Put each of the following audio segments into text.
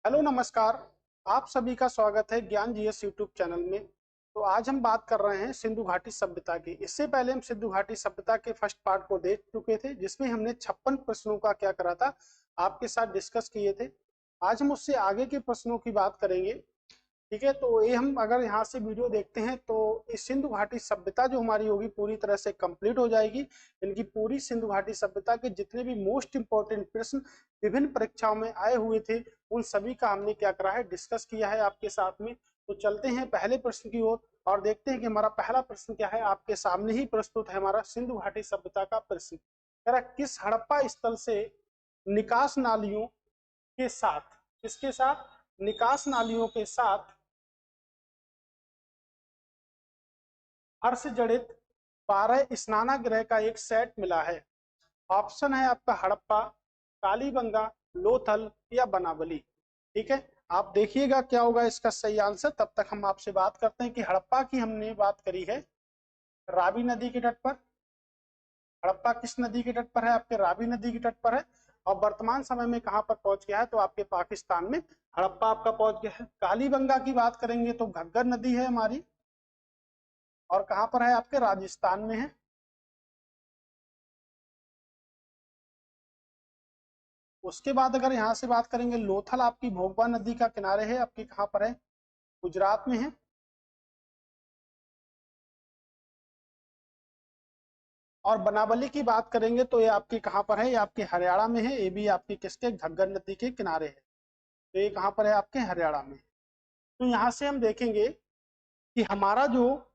Hello नमस्कार। आप सभी का स्वागत है ज्ञान जीएस यूट्यूब चैनल में। तो आज हम बात कर रहे हैं सिंधु घाटी सभ्यता की। इससे पहले हम सिंधु घाटी सभ्यता के फर्स्ट पार्ट को देख चुके थे, जिसमें हमने 56 प्रश्नों का क्या करा था, आपके साथ डिस्कस किए थे। आज हम उससे आगे के प्रश्नों की बात करेंगे। ठीक है, तो ये हम अगर यहाँ से वीडियो देखते हैं तो इस सिंधु घाटी सभ्यता जो हमारी होगी पूरी तरह से कंप्लीट हो जाएगी। इनकी पूरी सिंधु घाटी सभ्यता के जितने भी मोस्ट इंपॉर्टेंट प्रश्न विभिन्न परीक्षाओं में आए हुए थे, उन सभी का हमने क्या करा है, डिस्कस किया है आपके साथ में। तो चलते हैं पहले प्रश्न की ओर और देखते हैं कि हमारा पहला प्रश्न क्या है। आपके सामने ही प्रस्तुत है हमारा सिंधु घाटी सभ्यता का प्रश्न। कह रहा किस हड़प्पा स्थल से निकास नालियों के साथ, किसके साथ, निकास नालियों के साथ हर्ष जड़ित 12 स्नानागृह का एक सेट मिला है। ऑप्शन है आपका हड़प्पा, कालीबंगा, लोथल या बनावली। ठीक है, आप देखिएगा क्या होगा इसका सही आंसर। तब तक हम आपसे बात करते हैं कि हड़प्पा की हमने बात करी है रावी नदी के तट पर। हड़प्पा किस नदी के तट पर है, आपके रावी नदी के तट पर है। और वर्तमान समय में कहां पर पहुंच गया है, तो आपके पाकिस्तान में हड़प्पा आपका पहुंच गया है। कालीबंगा की बात करेंगे तो घग्गर नदी है हमारी, और कहां पर है, आपके राजस्थान में है। उसके बाद अगर यहाँ से बात करेंगे, लोथल आपकी भोगवा नदी का किनारे है, आपकी कहाँ पर है, गुजरात में है। और बनावली की बात करेंगे तो ये आपकी कहाँ पर है, ये आपके हरियाणा में है। ये भी आपकी किसके, घग्गर नदी के किनारे है। तो ये कहाँ पर है, आपके हरियाणा में। तो यहाँ से हम देखेंगे कि हमारा जो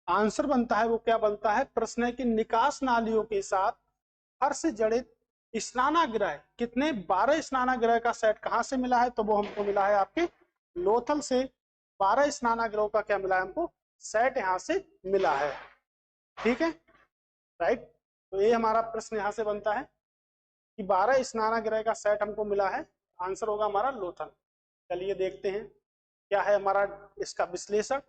आंसर बनता है वो क्या बनता है। प्रश्न है कि निकास नालियों के साथ हर्ष जड़ित स्नानागृह कितने, 12 स्नानागृह का सेट कहां से मिला है, तो वो हमको मिला है आपके लोथल से। 12 स्नानागृहों का क्या मिला है हमको, सेट यहाँ से मिला है। ठीक है, राइट। तो ये हमारा प्रश्न यहाँ से बनता है कि 12 स्नानागृह का सेट हमको मिला है। आंसर होगा हमारा लोथल। चलिए देखते हैं क्या है हमारा इसका विश्लेषण।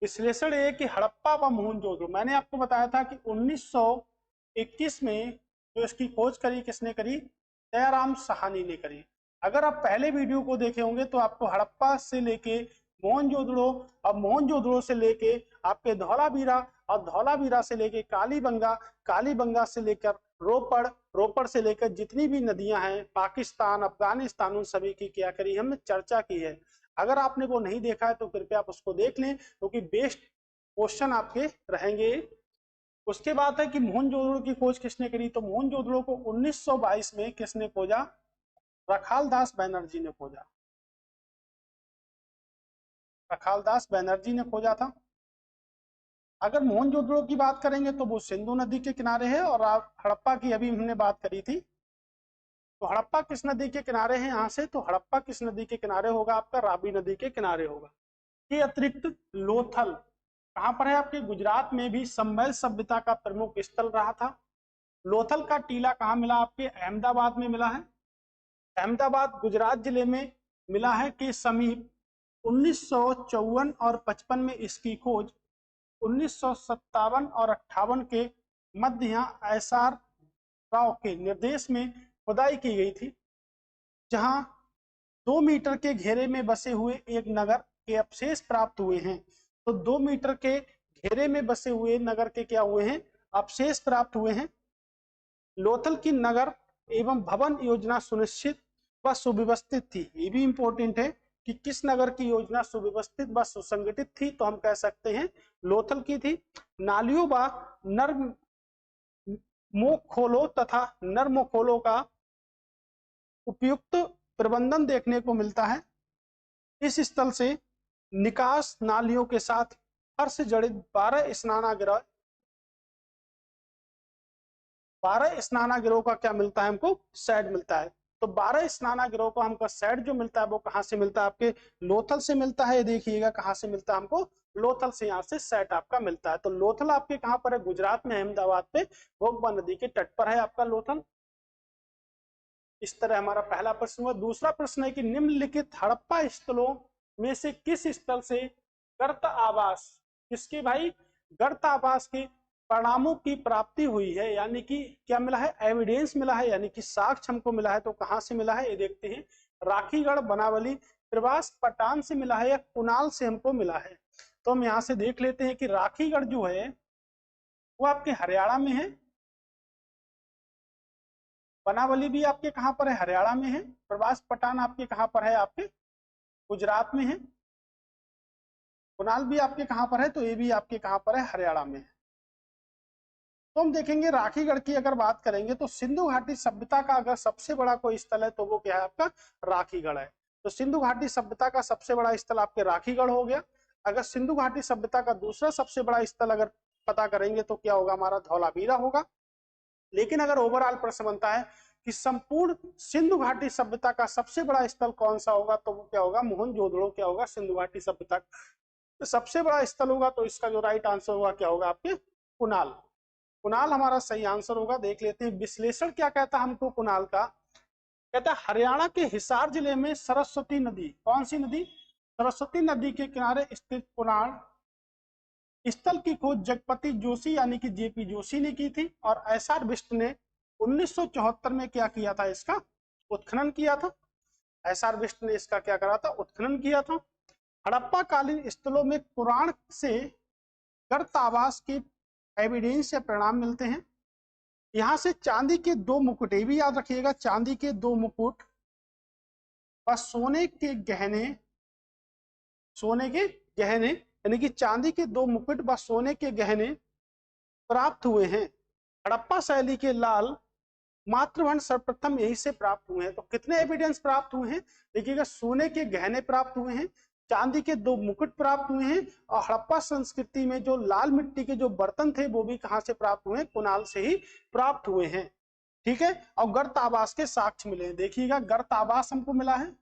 विश्लेषण ये कि हड़प्पा व मोहनजोदड़ो, मैंने आपको बताया था कि 1921 में जो इसकी खोज करी, किसने करी, दयाराम साहनी ने करी। अगर आप पहले वीडियो को देखे होंगे तो आपको हड़प्पा से लेके मोहनजोदड़ो, और मोहनजोदड़ो से लेके आपके धौलावीरा, और धौलावीरा से लेके कालीबंगा, कालीबंगा से लेकर रोपड़, रोपड़ से लेकर जितनी भी नदियां हैं पाकिस्तान, अफगानिस्तान, उन सभी की क्या करी, हमने चर्चा की है। अगर आपने वो नहीं देखा है तो कृपया आप उसको देख लें, क्योंकि बेस्ट क्वेश्चन आपके रहेंगे। उसके बाद है कि मोहनजोदड़ो की खोज किसने करी, तो मोहनजोदड़ो को 1922 में किसने खोजा, रखालदास बनर्जी ने खोजा। रखालदास बनर्जी ने खोजा था। अगर मोहनजोदड़ो की बात करेंगे तो वो सिंधु नदी के किनारे है, और आप हड़प्पा की अभी हमने बात करी थी। तो हड़प्पा किस नदी के किनारे है यहाँ से, तो हड़प्पा किस नदी के किनारे होगा, आपका रावी नदी के किनारे होगा। के अतिरिक्त लोथल कहां पर है, आपके गुजरात में भी संभल सभ्यता का प्रमुख स्थल रहा था। लोथल का टीला कहां मिला, आपके अहमदाबाद में मिला है। अहमदाबाद गुजरात जिले में मिला है के समीप। 1954 और 55 में इसकी खोज, 1957 और 58 के मध्य यहाँ एसआर राव के निर्देश में खुदाई की गई थी, जहां 2 मीटर के घेरे में बसे हुए एक नगर के अवशेष प्राप्त हुए हैं। तो 2 मीटर के घेरे में बसे हुए नगर के क्या हुए हैं, अवशेष प्राप्त हुए हैं। लोथल की नगर एवं भवन योजना सुनिश्चित व सुव्यवस्थित थी। ये भी इंपॉर्टेंट है कि किस नगर की योजना सुव्यवस्थित व सुसंगठित थी, तो हम कह सकते हैं लोथल की थी। नालियों व नरमोखोलों तथा नरमोखोलों का उपयुक्त प्रबंधन देखने को मिलता है। इस स्थल से निकास नालियों के साथ हर्ष जड़ित 12 स्नानागृह, 12 स्नानागृहों का क्या मिलता है हमको, सेट मिलता है। तो 12 स्नानागृहों का हमको सेट जो मिलता है वो कहां से मिलता है, आपके लोथल से मिलता है। देखिएगा कहां से मिलता है हमको, लोथल से यहाँ से सेट आपका मिलता है। तो लोथल आपके कहां पर है, गुजरात में अहमदाबाद पे भोगवा नदी के तट पर है आपका लोथल। इस तरह हमारा पहला प्रश्न हुआ। दूसरा प्रश्न है कि निम्नलिखित हड़प्पा स्थलों में से किस स्थल से गर्त आवास, किसके भाई, गर्त आवास के परिणामों की प्राप्ति हुई है, यानी कि क्या मिला है, एविडेंस मिला है, यानी कि साक्ष्य हमको मिला है। तो कहां से मिला है ये देखते हैं। राखीगढ़, बनावली, प्रवास पटान से मिला है या कुणाल से हमको मिला है? तो हम यहाँ से देख लेते हैं कि राखीगढ़ जो है वो आपके हरियाणा में है, बनावली भी आपके कहाँ पर है? हरियाणा में है। प्रवास पठान आपके कहाँ पर है? आपके गुजरात में है। कुणाल भी आपके कहाँ पर है? तो ये भी आपके कहाँ पर है? हरियाणा में है। तो हम देखेंगे राखीगढ़ की अगर बात करेंगे तो सिंधु घाटी सभ्यता का अगर सबसे बड़ा कोई स्थल है तो वो क्या है? आपका राखीगढ़ है। तो सिंधु घाटी सभ्यता का सबसे बड़ा स्थल आपके राखीगढ़ हो गया। अगर सिंधु घाटी सभ्यता का दूसरा सबसे बड़ा स्थल अगर पता करेंगे तो क्या होगा? हमारा धौलावीरा होगा। लेकिन अगर ओवरऑल प्रश्न बनता है कि संपूर्ण सिंधु घाटी सभ्यता का सबसे बड़ा स्थल कौन सा होगा, तो वो क्या होगा? मोहनजोदड़ो क्या होगा? सिंधु घाटी सभ्यता सबसे बड़ा स्थल होगा। तो इसका जो राइट आंसर होगा क्या होगा? आपके कुणाल। कुणाल हमारा सही आंसर होगा। देख लेते हैं विश्लेषण क्या कहता है हमको कुणाल का। कहता है हरियाणा के हिसार जिले में सरस्वती नदी, कौन सी नदी? सरस्वती नदी के किनारे स्थित कुणाल स्थल की खोज जगपति जोशी यानी कि जेपी जोशी ने की थी और एसआर बिष्ट ने 1974 में क्या किया था? इसका उत्खनन किया था। एसआर बिष्ट ने इसका क्या करा था? उत्खनन किया था। हड़प्पा कालीन स्थलों में पुराण से गर्तावास के एविडेंस या परिणाम मिलते हैं। यहाँ से चांदी के 2 मुकुट, ये भी याद रखिएगा, चांदी के 2 मुकुट व सोने के गहने, सोने के गहने यानी कि चांदी के 2 मुकुट व सोने के गहने प्राप्त हुए हैं। हड़प्पा शैली के लाल मातृभंड सर्वप्रथम यही से प्राप्त हुए हैं। तो कितने एविडेंस प्राप्त हुए हैं? देखिएगा, सोने के गहने प्राप्त हुए हैं, चांदी के 2 मुकुट प्राप्त हुए हैं और हड़प्पा संस्कृति में जो लाल मिट्टी के जो बर्तन थे वो भी कहां से प्राप्त हुए? कुणाल से ही प्राप्त हुए हैं। ठीक है। और गर्त आवास के साक्ष्य मिले हैं। देखिएगा, गर्त आवास हमको मिला है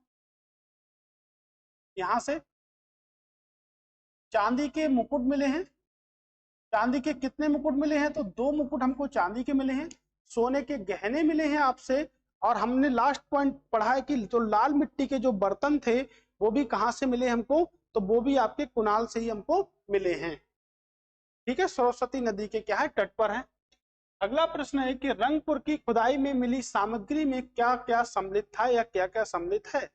यहां से, चांदी के मुकुट मिले हैं। चांदी के कितने मुकुट मिले हैं? तो 2 मुकुट हमको चांदी के मिले हैं। सोने के गहने मिले हैं आपसे। और हमने लास्ट पॉइंट पढ़ा है कि जो लाल मिट्टी के जो बर्तन थे वो भी कहां से मिले हमको? तो वो भी आपके कुणाल से ही हमको मिले हैं। ठीक है। सरस्वती नदी के क्या है? तट पर है। अगला प्रश्न है कि रंगपुर की खुदाई में मिली सामग्री में क्या क्या सम्मिलित था या क्या क्या सम्मिलित है?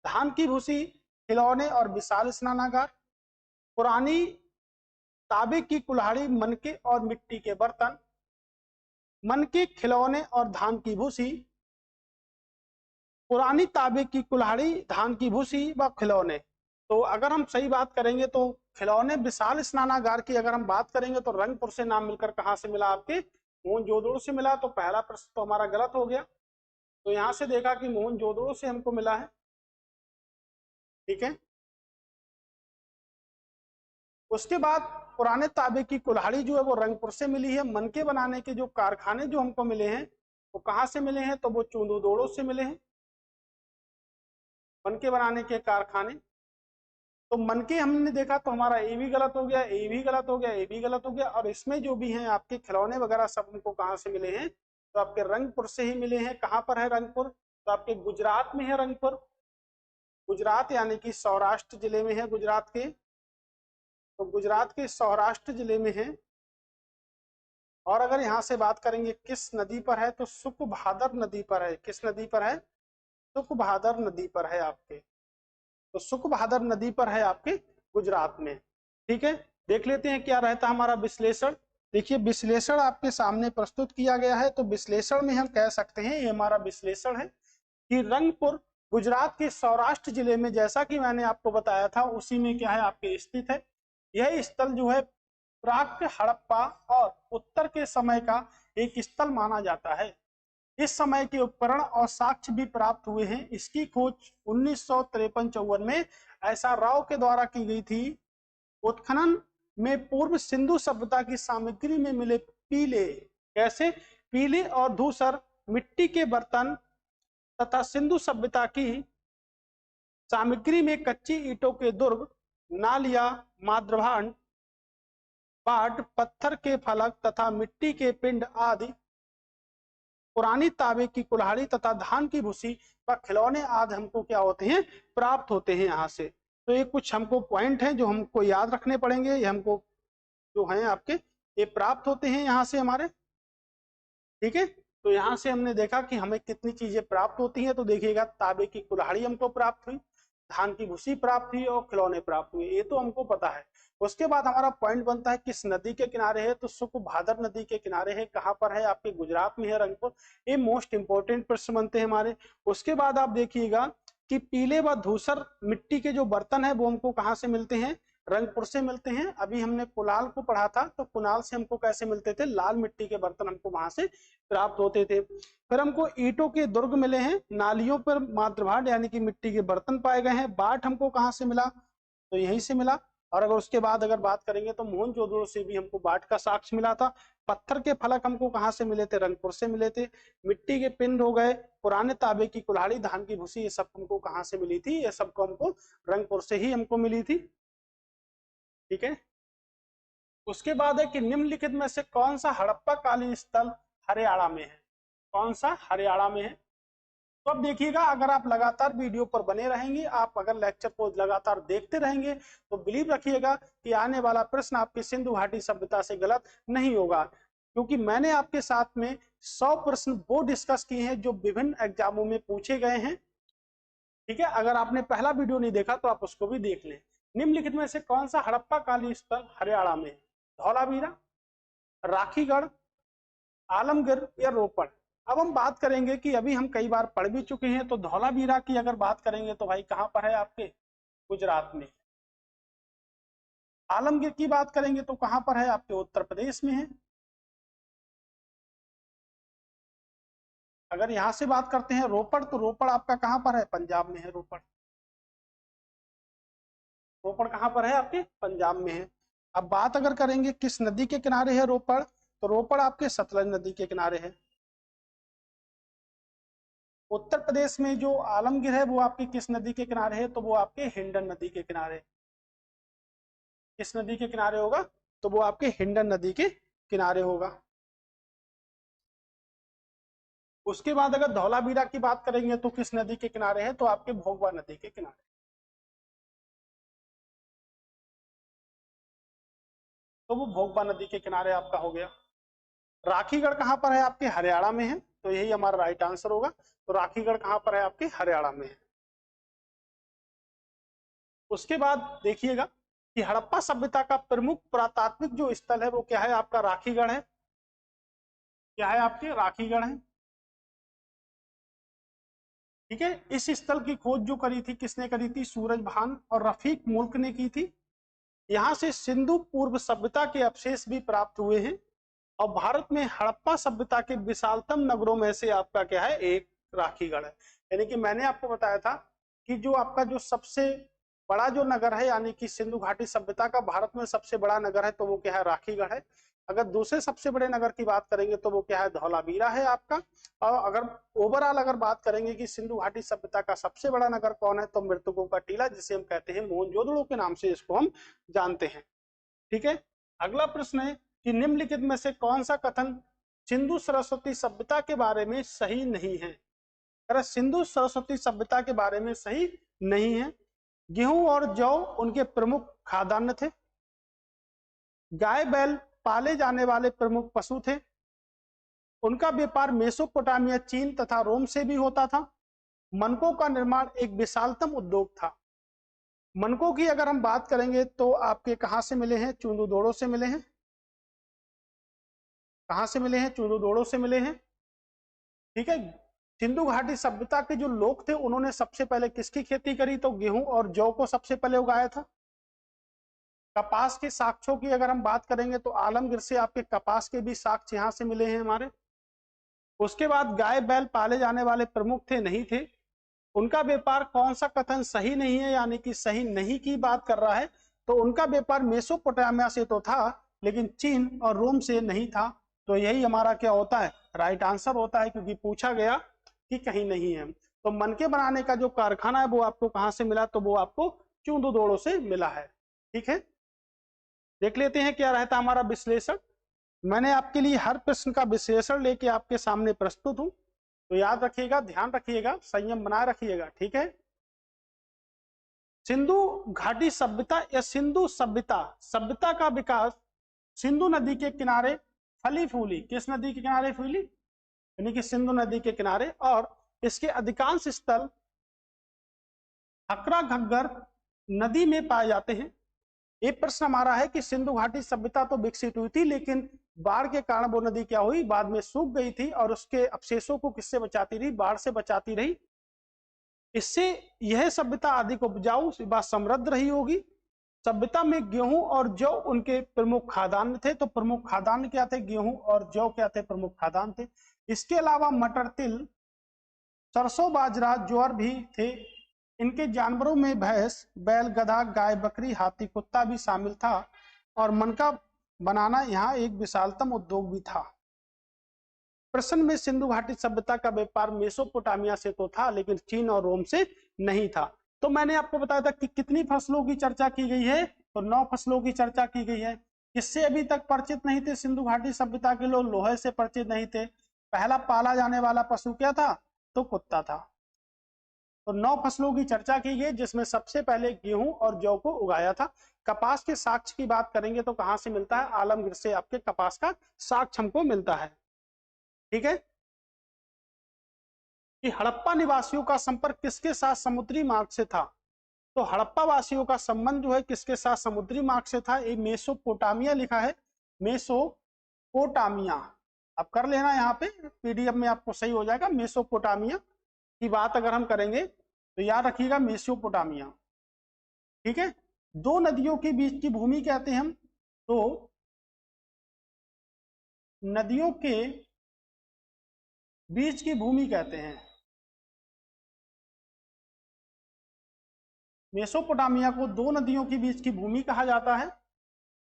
धान की भूसी, खिलौने और विशाल स्नानागार, पुरानी तांबे की कुल्हाड़ी, मनके और मिट्टी के बर्तन, मनके, खिलौने और धान की भूसी, पुरानी तांबे की कुल्हाड़ी, धान की भूसी व खिलौने। तो अगर हम सही बात करेंगे तो खिलौने, विशाल स्नानागार की अगर हम बात करेंगे तो रंगपुर से नाम मिलकर कहां से मिला? आपके मोहनजोदड़ो से मिला। तो पहला प्रश्न तो हमारा गलत हो गया। तो यहां से देखा कि मोहनजोदड़ो से हमको मिला है। ठीक है। उसके बाद पुराने तांबे की कुल्हाड़ी जो है वो रंगपुर से मिली है। मनके बनाने के जो कारखाने जो हमको मिले हैं वो कहां से मिले हैं? तो वो चूंदोड़ो से मिले हैं, मनके बनाने के कारखाने। तो मनके हमने देखा तो हमारा ए भी गलत हो गया, ए भी गलत हो गया, ए भी गलत हो गया। और इसमें जो भी हैं आपके खिलौने वगैरह सब हमको कहां से मिले हैं? तो आपके रंगपुर से ही मिले हैं। कहां पर है रंगपुर? तो आपके गुजरात में है रंगपुर। गुजरात यानी कि सौराष्ट्र जिले में है गुजरात के। तो गुजरात के सौराष्ट्र जिले में है। और अगर यहाँ से बात करेंगे किस नदी पर है? तो सुखभादर नदी पर है। किस नदी पर है? सुखभादर नदी पर है आपके। तो सुखभादर नदी पर है आपके गुजरात में। ठीक है। देख लेते हैं क्या रहता है हमारा विश्लेषण। देखिए, विश्लेषण आपके सामने प्रस्तुत किया गया है। तो विश्लेषण में हम कह सकते हैं, ये हमारा विश्लेषण है कि रंगपुर गुजरात के सौराष्ट्र जिले में, जैसा कि मैंने आपको बताया था, उसी में क्या है? आपके स्थित है। यह स्थल जो है प्राक हड़प्पा और उत्तर के समय का एक स्थल माना जाता है। इस समय के उपकरण और साक्ष्य भी प्राप्त हुए हैं। इसकी खोज 1953-54 में ऐसा राव के द्वारा की गई थी। उत्खनन में पूर्व सिंधु सभ्यता की सामग्री में मिले पीले, कैसे? पीले और धूसर मिट्टी के बर्तन तथा सिंधु सभ्यता की सामग्री में कच्ची ईंटों के दुर्ग, नालिया, माद्रभांड, पाट, पत्थर के फलक तथा मिट्टी के पिंड आदि, पुरानी तांबे की कुल्हाड़ी तथा धान की भूसी व खिलौने आदि हमको क्या होते हैं? प्राप्त होते हैं यहाँ से। तो ये कुछ हमको पॉइंट हैं जो हमको याद रखने पड़ेंगे। ये हमको जो हैं आपके ये प्राप्त होते हैं यहाँ से हमारे। ठीक है। तो यहाँ से हमने देखा कि हमें कितनी चीजें प्राप्त होती हैं। तो देखिएगा, तांबे की कुल्हाड़ी हमको प्राप्त हुई, धान की भूसी प्राप्त हुई और खिलौने प्राप्त हुए, ये तो हमको पता है। उसके बाद हमारा पॉइंट बनता है किस नदी के किनारे है, तो सुखभादर नदी के किनारे है। कहाँ पर है? आपके गुजरात में है, रंगपुर। ये मोस्ट इंपोर्टेंट प्रश्न बनते हैं हमारे। उसके बाद आप देखिएगा कि पीले व धूसर मिट्टी के जो बर्तन है वो हमको कहाँ से मिलते हैं? रंगपुर से मिलते हैं। अभी हमने कुलाल को पढ़ा था, तो कुनाल से हमको कैसे मिलते थे? लाल मिट्टी के बर्तन हमको वहां से प्राप्त होते थे। फिर हमको ईंटों के दुर्ग मिले हैं, नालियों पर मातृभांड यानी कि मिट्टी के बर्तन पाए गए हैं। बाट हमको कहाँ से मिला? तो यहीं से मिला। और अगर उसके बाद अगर बात करेंगे तो मोहनजोदड़ो से भी हमको बाट का साक्ष्य मिला था। पत्थर के फलक हमको कहाँ से मिले थे? रंगपुर से मिले थे। मिट्टी के पिंड हो गए, पुराने तांबे की कुल्हाड़ी, धान की भूसी, ये सब हमको कहाँ से मिली थी? ये सबको हमको रंगपुर से ही हमको मिली थी। ठीक है। उसके बाद है कि निम्नलिखित में से कौन सा हड़प्पा कालीन स्थल हरियाणा में है? कौन सा हरियाणा में है? तो अब देखिएगा, अगर आप लगातार वीडियो पर बने रहेंगे, आप अगर लेक्चर को लगातार देखते रहेंगे, तो बिलीव रखिएगा कि आने वाला प्रश्न आपके सिंधु घाटी सभ्यता से गलत नहीं होगा, क्योंकि मैंने आपके साथ में 100 प्रश्न वो डिस्कस किए हैं जो विभिन्न एग्जामों में पूछे गए हैं। ठीक है, अगर आपने पहला वीडियो नहीं देखा तो आप उसको भी देख लें। निम्नलिखित में से कौन सा हड़प्पा कालीन स्थल हरियाणा में है? धौलावीरा, राखीगढ़, आलमगीर या रोपड़? अब हम बात करेंगे कि अभी हम कई बार पढ़ भी चुके हैं, तो धौलावीरा की अगर बात करेंगे तो भाई कहां पर है? आपके गुजरात में। आलमगीर की बात करेंगे तो कहां पर है? आपके उत्तर प्रदेश में है। अगर यहां से बात करते हैं रोपड़, तो रोपड़ आपका कहां पर है? पंजाब में है रोपड़। रोपड़ कहां पर है? आपके पंजाब में है। अब बात अगर करेंगे किस नदी के किनारे है रोपड़, तो रोपड़ आपके सतलज नदी के किनारे है। उत्तर प्रदेश में जो आलमगीर है वो आपकी किस नदी के किनारे है? तो वो आपके हिंडन नदी के किनारे। किस नदी के किनारे होगा? तो वो आपके हिंडन नदी के किनारे होगा। उसके बाद अगर धौलावीरा की बात करेंगे तो किस नदी के किनारे है? तो आपके भोगवा नदी के किनारे। तो वो भोगवा नदी के किनारे आपका हो गया। राखीगढ़ कहां पर है? आपके हरियाणा में है, तो यही हमारा राइट आंसर होगा। तो राखीगढ़ कहां पर है? आपके हरियाणा में है। उसके बाद देखिएगा कि हड़प्पा सभ्यता का प्रमुख पुरातात्विक जो स्थल है वो क्या है? आपका राखीगढ़ है। क्या है? आपके राखीगढ़ है। ठीक है। इस स्थल की खोज जो करी थी, किसने करी थी? सूरजभान और रफीक मुल्क ने की थी। यहाँ से सिंधु पूर्व सभ्यता के अवशेष भी प्राप्त हुए हैं। और भारत में हड़प्पा सभ्यता के विशालतम नगरों में से आपका क्या है? एक राखीगढ़ है। यानी कि मैंने आपको बताया था कि जो आपका जो सबसे बड़ा जो नगर है, यानी कि सिंधु घाटी सभ्यता का भारत में सबसे बड़ा नगर है, तो वो क्या है? राखीगढ़ है। अगर दूसरे सबसे बड़े नगर की बात करेंगे तो वो क्या है? धौलावीरा है आपका। और अगर ओवरऑल अगर बात करेंगे कि सिंधु घाटी सभ्यता का सबसे बड़ा नगर कौन है, तो मृतकों का टीला, जिसे हम कहते हैं मोहनजोदड़ो के नाम से इसको हम जानते हैं। ठीक है। अगला प्रश्न है कि निम्नलिखित में से कौन सा कथन सिंधु सरस्वती सभ्यता के बारे में सही नहीं है? अगर सिंधु सरस्वती सभ्यता के बारे में सही नहीं है। गेहूं और जौ उनके प्रमुख खाद्यान्न थे। गाय बैल पाले जाने वाले प्रमुख पशु थे। उनका व्यापार मेसोपोटामिया, चीन तथा रोम से भी होता था। मनकों का निर्माण एक विशालतम उद्योग था। मनकों की अगर हम बात करेंगे तो आपके कहां से मिले हैं? चूंदुदोड़ो से मिले हैं। कहां से मिले हैं? चूंदुदोड़ो से मिले हैं। ठीक है। सिंधु घाटी सभ्यता के जो लोग थे उन्होंने सबसे पहले किसकी खेती करी? तो गेहूं और जौ को सबसे पहले उगाया था। कपास के साक्ष्यों की अगर हम बात करेंगे तो आलमगीर से आपके कपास के भी साक्ष्य यहां से मिले हैं हमारे। उसके बाद गाय बैल पाले जाने वाले प्रमुख थे, नहीं थे। उनका व्यापार कौन सा कथन सही नहीं है, यानी कि सही नहीं की बात कर रहा है? तो उनका व्यापार मेसोपोटामिया से तो था, लेकिन चीन और रोम से नहीं था। तो यही हमारा क्या होता है? राइट आंसर होता है, क्योंकि पूछा गया कि कहीं नहीं है। तो मनके बनाने का जो कारखाना है वो आपको कहां से मिला? तो वो आपको चूंदुदोड़ो से मिला है। ठीक है। देख लेते हैं क्या रहता हमारा विश्लेषण। मैंने आपके लिए हर प्रश्न का विश्लेषण लेके आपके सामने प्रस्तुत हूं, तो याद रखिएगा, ध्यान रखिएगा, संयम बनाए रखिएगा। ठीक है। सिंधु घाटी सभ्यता या सिंधु सभ्यता, सभ्यता का विकास सिंधु नदी के किनारे फली फूली, किस नदी के किनारे फूली? यानी कि सिंधु नदी के किनारे, और इसके अधिकांश स्थल हकरा घग्गर नदी में पाए जाते हैं। एक प्रश्न हमारा है कि सिंधु घाटी सभ्यता तो विकसित हुई थी, लेकिन बाढ़ के कारण वो नदी क्या हुई, बाद में सूख गई थी, और उसके अवशेषों को किससे बचाती रही, बाढ़ से बचाती रही। इससे यह सभ्यता अधिक उपजाऊ व समृद्ध रही होगी। सभ्यता में गेहूं और जौ उनके प्रमुख खाद्यान्न थे। तो प्रमुख खाद्यान्न क्या थे, गेहूं और जौ क्या थे, प्रमुख खाद्यान्न थे। इसके अलावा मटर, तिल, सरसों, बाजरा, ज्वार भी थे। इनके जानवरों में भैंस, बैल, गधा, गाय, बकरी, हाथी, कुत्ता भी शामिल था, और मनका बनाना यहाँ एक विशालतम उद्योग भी था। प्रश्न में सिंधु घाटी सभ्यता का व्यापार मेसोपोटामिया से तो था, लेकिन चीन और रोम से नहीं था। तो मैंने आपको बताया था कि कितनी फसलों की चर्चा की गई है, तो 9 फसलों की चर्चा की गई है। किससे अभी तक परिचित नहीं थे सिंधु घाटी सभ्यता के लोग, लोहे से परिचित नहीं थे। पहला पाला जाने वाला पशु क्या था, तो कुत्ता था। तो 9 फसलों की चर्चा की गई, जिसमें सबसे पहले गेहूं और जौ को उगाया था। कपास के साक्ष्य की बात करेंगे तो कहां से मिलता है, आलमगीर से आपके कपास का साक्ष्य हमको मिलता है। ठीक है, कि हड़प्पा निवासियों का संपर्क किसके साथ समुद्री मार्ग से था, तो हड़प्पा वासियों का संबंध जो है किसके साथ, समुद्री मार्ग से था। ये मेसोपोटामिया लिखा है, मेसोपोटामिया, अब कर लेना, यहाँ पे पीडीएफ में आपको सही हो जाएगा। मेसोपोटामिया की बात अगर हम करेंगे तो याद रखिएगा मेसोपोटामिया। ठीक है, 2 नदियों के बीच की भूमि कहते हैं हम, तो नदियों के बीच की भूमि कहते हैं। मेसोपोटामिया को 2 नदियों के बीच की भूमि कहा जाता है,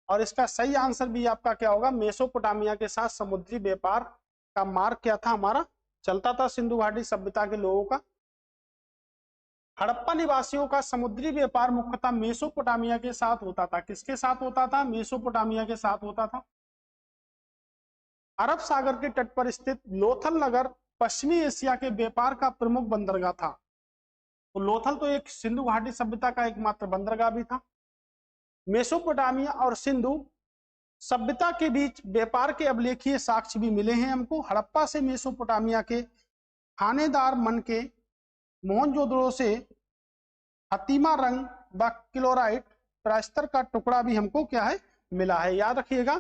और इसका सही आंसर भी आपका क्या होगा, मेसोपोटामिया के साथ समुद्री व्यापार का मार्ग क्या था, हमारा चलता था सिंधु घाटी सभ्यता के लोगों का। हड़प्पा निवासियों का समुद्री व्यापार मुख्यतः मेसोपोटामिया के साथ होता था। किसके साथ होता था, मेसोपोटामिया के साथ होता था। अरब सागर के तट पर स्थित लोथल नगर पश्चिमी एशिया के व्यापार का प्रमुख बंदरगाह था। तो लोथल तो एक सिंधु घाटी सभ्यता का एकमात्र बंदरगाह भी था। मेसोपोटामिया और सिंधु सभ्यता के बीच व्यापार के अभिलेखीय साक्ष्य भी मिले हैं हमको। हड़प्पा से मेसोपोटामिया के थानेदार मन के मोहनजोदड़ो से हतीमा रंग व क्लोराइट प्रस्तर का टुकड़ा भी हमको क्या है, मिला है। याद रखिएगा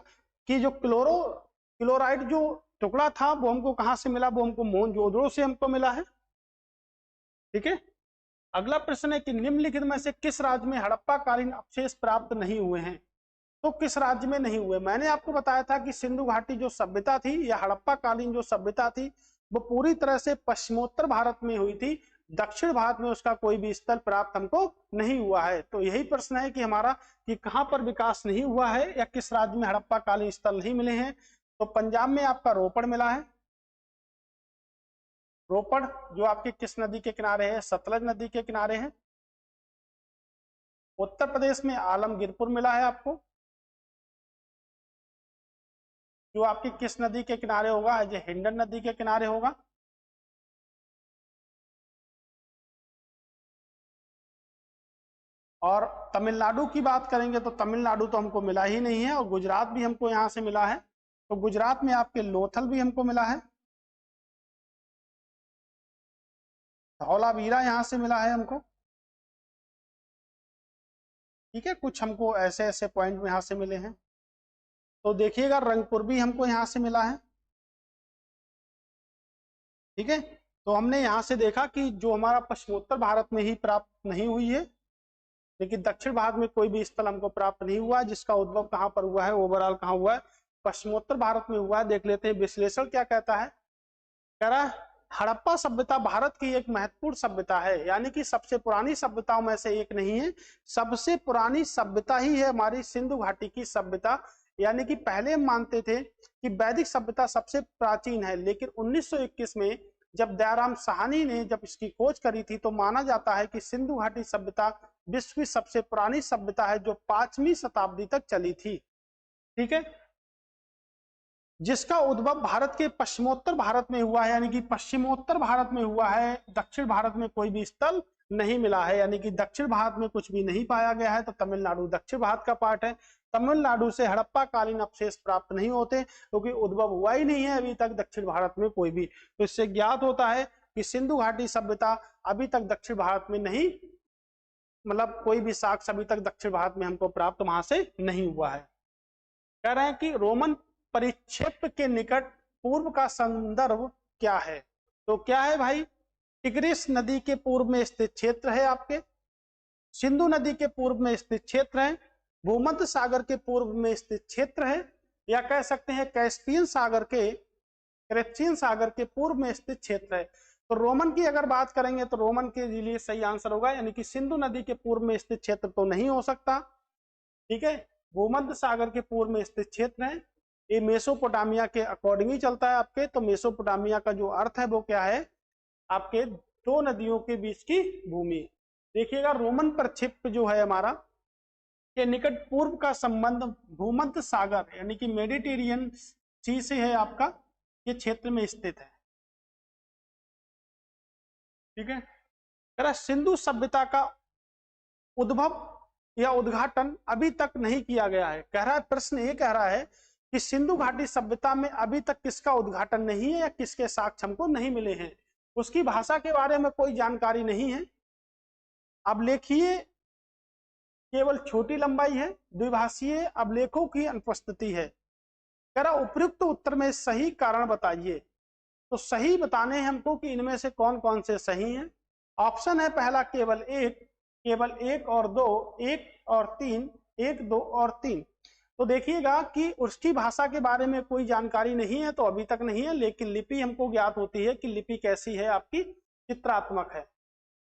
कि जो क्लोराइट जो टुकड़ा था वो हमको कहां से मिला, वो हमको मोहनजोदड़ो से हमको मिला है। ठीक है, अगला प्रश्न है कि निम्नलिखित में से किस राज्य में हड़प्पा कालीन अवशेष प्राप्त नहीं हुए हैं, तो किस राज्य में नहीं हुए। मैंने आपको बताया था कि सिंधु घाटी जो सभ्यता थी या हड़प्पा कालीन जो सभ्यता थी वो पूरी तरह से पश्चिमोत्तर भारत में हुई थी। दक्षिण भारत में उसका कोई भी स्थल प्राप्त हमको नहीं हुआ है। तो यही प्रश्न है कि हमारा कि कहां पर विकास नहीं हुआ है या किस राज्य में हड़प्पा कालीन स्थल नहीं मिले हैं। तो पंजाब में आपका रोपड़ मिला है। रोपड़ जो आपकी किस नदी के किनारे है, सतलज नदी के किनारे है। उत्तर प्रदेश में आलमगीरपुर मिला है आपको, जो आपकी किस नदी के किनारे होगा, जो हिंडन नदी के किनारे होगा। और तमिलनाडु की बात करेंगे तो तमिलनाडु तो हमको मिला ही नहीं है, और गुजरात भी हमको यहाँ से मिला है। तो गुजरात में आपके लोथल भी हमको मिला है, धौलावीरा यहाँ से मिला है हमको। ठीक है, कुछ हमको ऐसे ऐसे पॉइंट यहाँ से मिले हैं। तो देखिएगा रंगपुर भी हमको यहाँ से मिला है। ठीक है, तो हमने यहाँ से देखा कि जो हमारा पश्चिमोत्तर भारत में ही प्राप्त नहीं हुई है, लेकिन दक्षिण भारत में कोई भी स्थल हमको प्राप्त नहीं हुआ, जिसका उद्भव कहाँ पर हुआ है, ओवरऑल कहाँ हुआ है, पश्चिमोत्तर भारत में हुआ है। देख लेते हैं विश्लेषण क्या कहता है। कह रहा है हड़प्पा सभ्यता भारत की एक महत्वपूर्ण सभ्यता है, यानी कि सबसे पुरानी सभ्यताओं में से एक नहीं है, सबसे पुरानी सभ्यता ही है हमारी सिंधु घाटी की सभ्यता। यानी कि पहले हम मानते थे कि वैदिक सभ्यता सबसे प्राचीन है, लेकिन 1921 में जब दयाराम साहनी ने जब इसकी खोज करी थी तो माना जाता है कि सिंधु घाटी सभ्यता विश्व की सबसे पुरानी सभ्यता है, जो 5वीं शताब्दी तक चली थी। ठीक है, जिसका उद्भव भारत के पश्चिमोत्तर भारत में हुआ है, यानी कि पश्चिमोत्तर भारत में हुआ है, दक्षिण भारत में कोई भी स्थल नहीं मिला है, यानी कि दक्षिण भारत में कुछ भी नहीं पाया गया है। तो तमिलनाडु दक्षिण भारत का पार्ट है। तमिलनाडु से हड़प्पा कालीन अवशेष प्राप्त नहीं होते क्योंकि उद्भव हुआ ही नहीं है अभी तक दक्षिण भारत में कोई भी। तो इससे ज्ञात होता है कि सिंधु घाटी सभ्यता अभी तक दक्षिण भारत में नहीं, मतलब कोई भी साक्ष्य अभी तक दक्षिण भारत में हमको प्राप्त वहां से नहीं हुआ है। कह रहे हैं कि रोमन परिक्षेप के निकट पूर्व का संदर्भ क्या है। तो क्या है भाई, टिग्रिस नदी के पूर्व में स्थित क्षेत्र है आपके, सिंधु नदी के पूर्व में स्थित क्षेत्र है, भूमध्य सागर के पूर्व में स्थित क्षेत्र है, या कह सकते हैं कैस्पियन सागर के पूर्व में स्थित क्षेत्र है। तो रोमन की अगर बात करेंगे तो रोमन के लिए सही आंसर होगा, यानी कि सिंधु नदी के पूर्व में स्थित क्षेत्र तो नहीं हो सकता। ठीक है, भूमध्य सागर के पूर्व में स्थित क्षेत्र है। ये मेसोपोटामिया के अकॉर्डिंग ही चलता है आपके। तो मेसोपोटामिया का जो अर्थ है वो क्या है, आपके दो नदियों के बीच की भूमि। देखिएगा, रोमन प्रक्षेप जो है हमारा के निकट पूर्व का संबंध भूमध्य सागर यानी कि मेडिटेरियन सी से है, आपका ये क्षेत्र में स्थित है। ठीक है, सिंधु सभ्यता का उद्भव या उद्घाटन अभी तक नहीं किया गया है। कह रहा है, प्रश्न ये कह रहा है कि सिंधु घाटी सभ्यता में अभी तक किसका उद्घाटन नहीं है या किसके साक्ष्य हमको नहीं मिले हैं। उसकी भाषा के बारे में कोई जानकारी नहीं है। अब लिखिए, केवल छोटी लंबाई है, द्विभाषीय अवलेखों की अनुपस्थिति है। कह रहा उपयुक्त उत्तर में सही कारण बताइए। तो सही बताने हैं हमको कि इनमें से कौन कौन से सही हैं। ऑप्शन है पहला केवल एक और दो, एक और तीन, एक, दो और तीन। तो देखिएगा कि उसकी भाषा के बारे में कोई जानकारी नहीं है, तो अभी तक नहीं है। लेकिन लिपि हमको ज्ञात होती है कि लिपि कैसी है, आपकी चित्रात्मक है।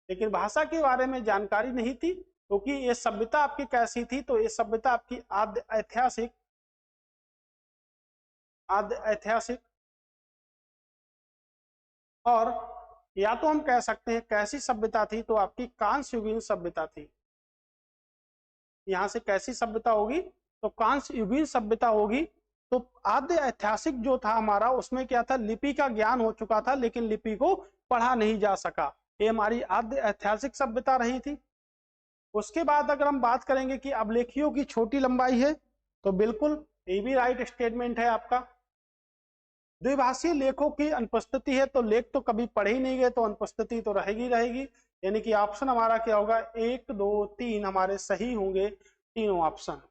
लेकिन भाषा के बारे में जानकारी नहीं थी, क्योंकि ये सभ्यता आपकी कैसी थी, तो ये सभ्यता आपकी आद्य ऐतिहासिक और या तो हम कह सकते हैं कैसी सभ्यता थी, तो आपकी कांस्य युगीन सभ्यता थी। यहां से कैसी सभ्यता होगी, तो कांस्य युगीन सभ्यता होगी। तो आद्य ऐतिहासिक जो था हमारा, उसमें क्या था, लिपि का ज्ञान हो चुका था लेकिन लिपि को पढ़ा नहीं जा सका। ये हमारी आद्य ऐतिहासिक सभ्यता रही थी। उसके बाद अगर हम बात करेंगे कि अवलेखियों की छोटी लंबाई है, तो बिल्कुल ये भी राइट स्टेटमेंट है आपका। द्विभाषीय लेखों की अनुपस्थिति है, तो लेख तो कभी पढ़े ही नहीं गए, तो अनुपस्थिति तो रहेगी। यानी कि ऑप्शन हमारा क्या होगा, 1, 2, 3 हमारे सही होंगे, तीनों ऑप्शन।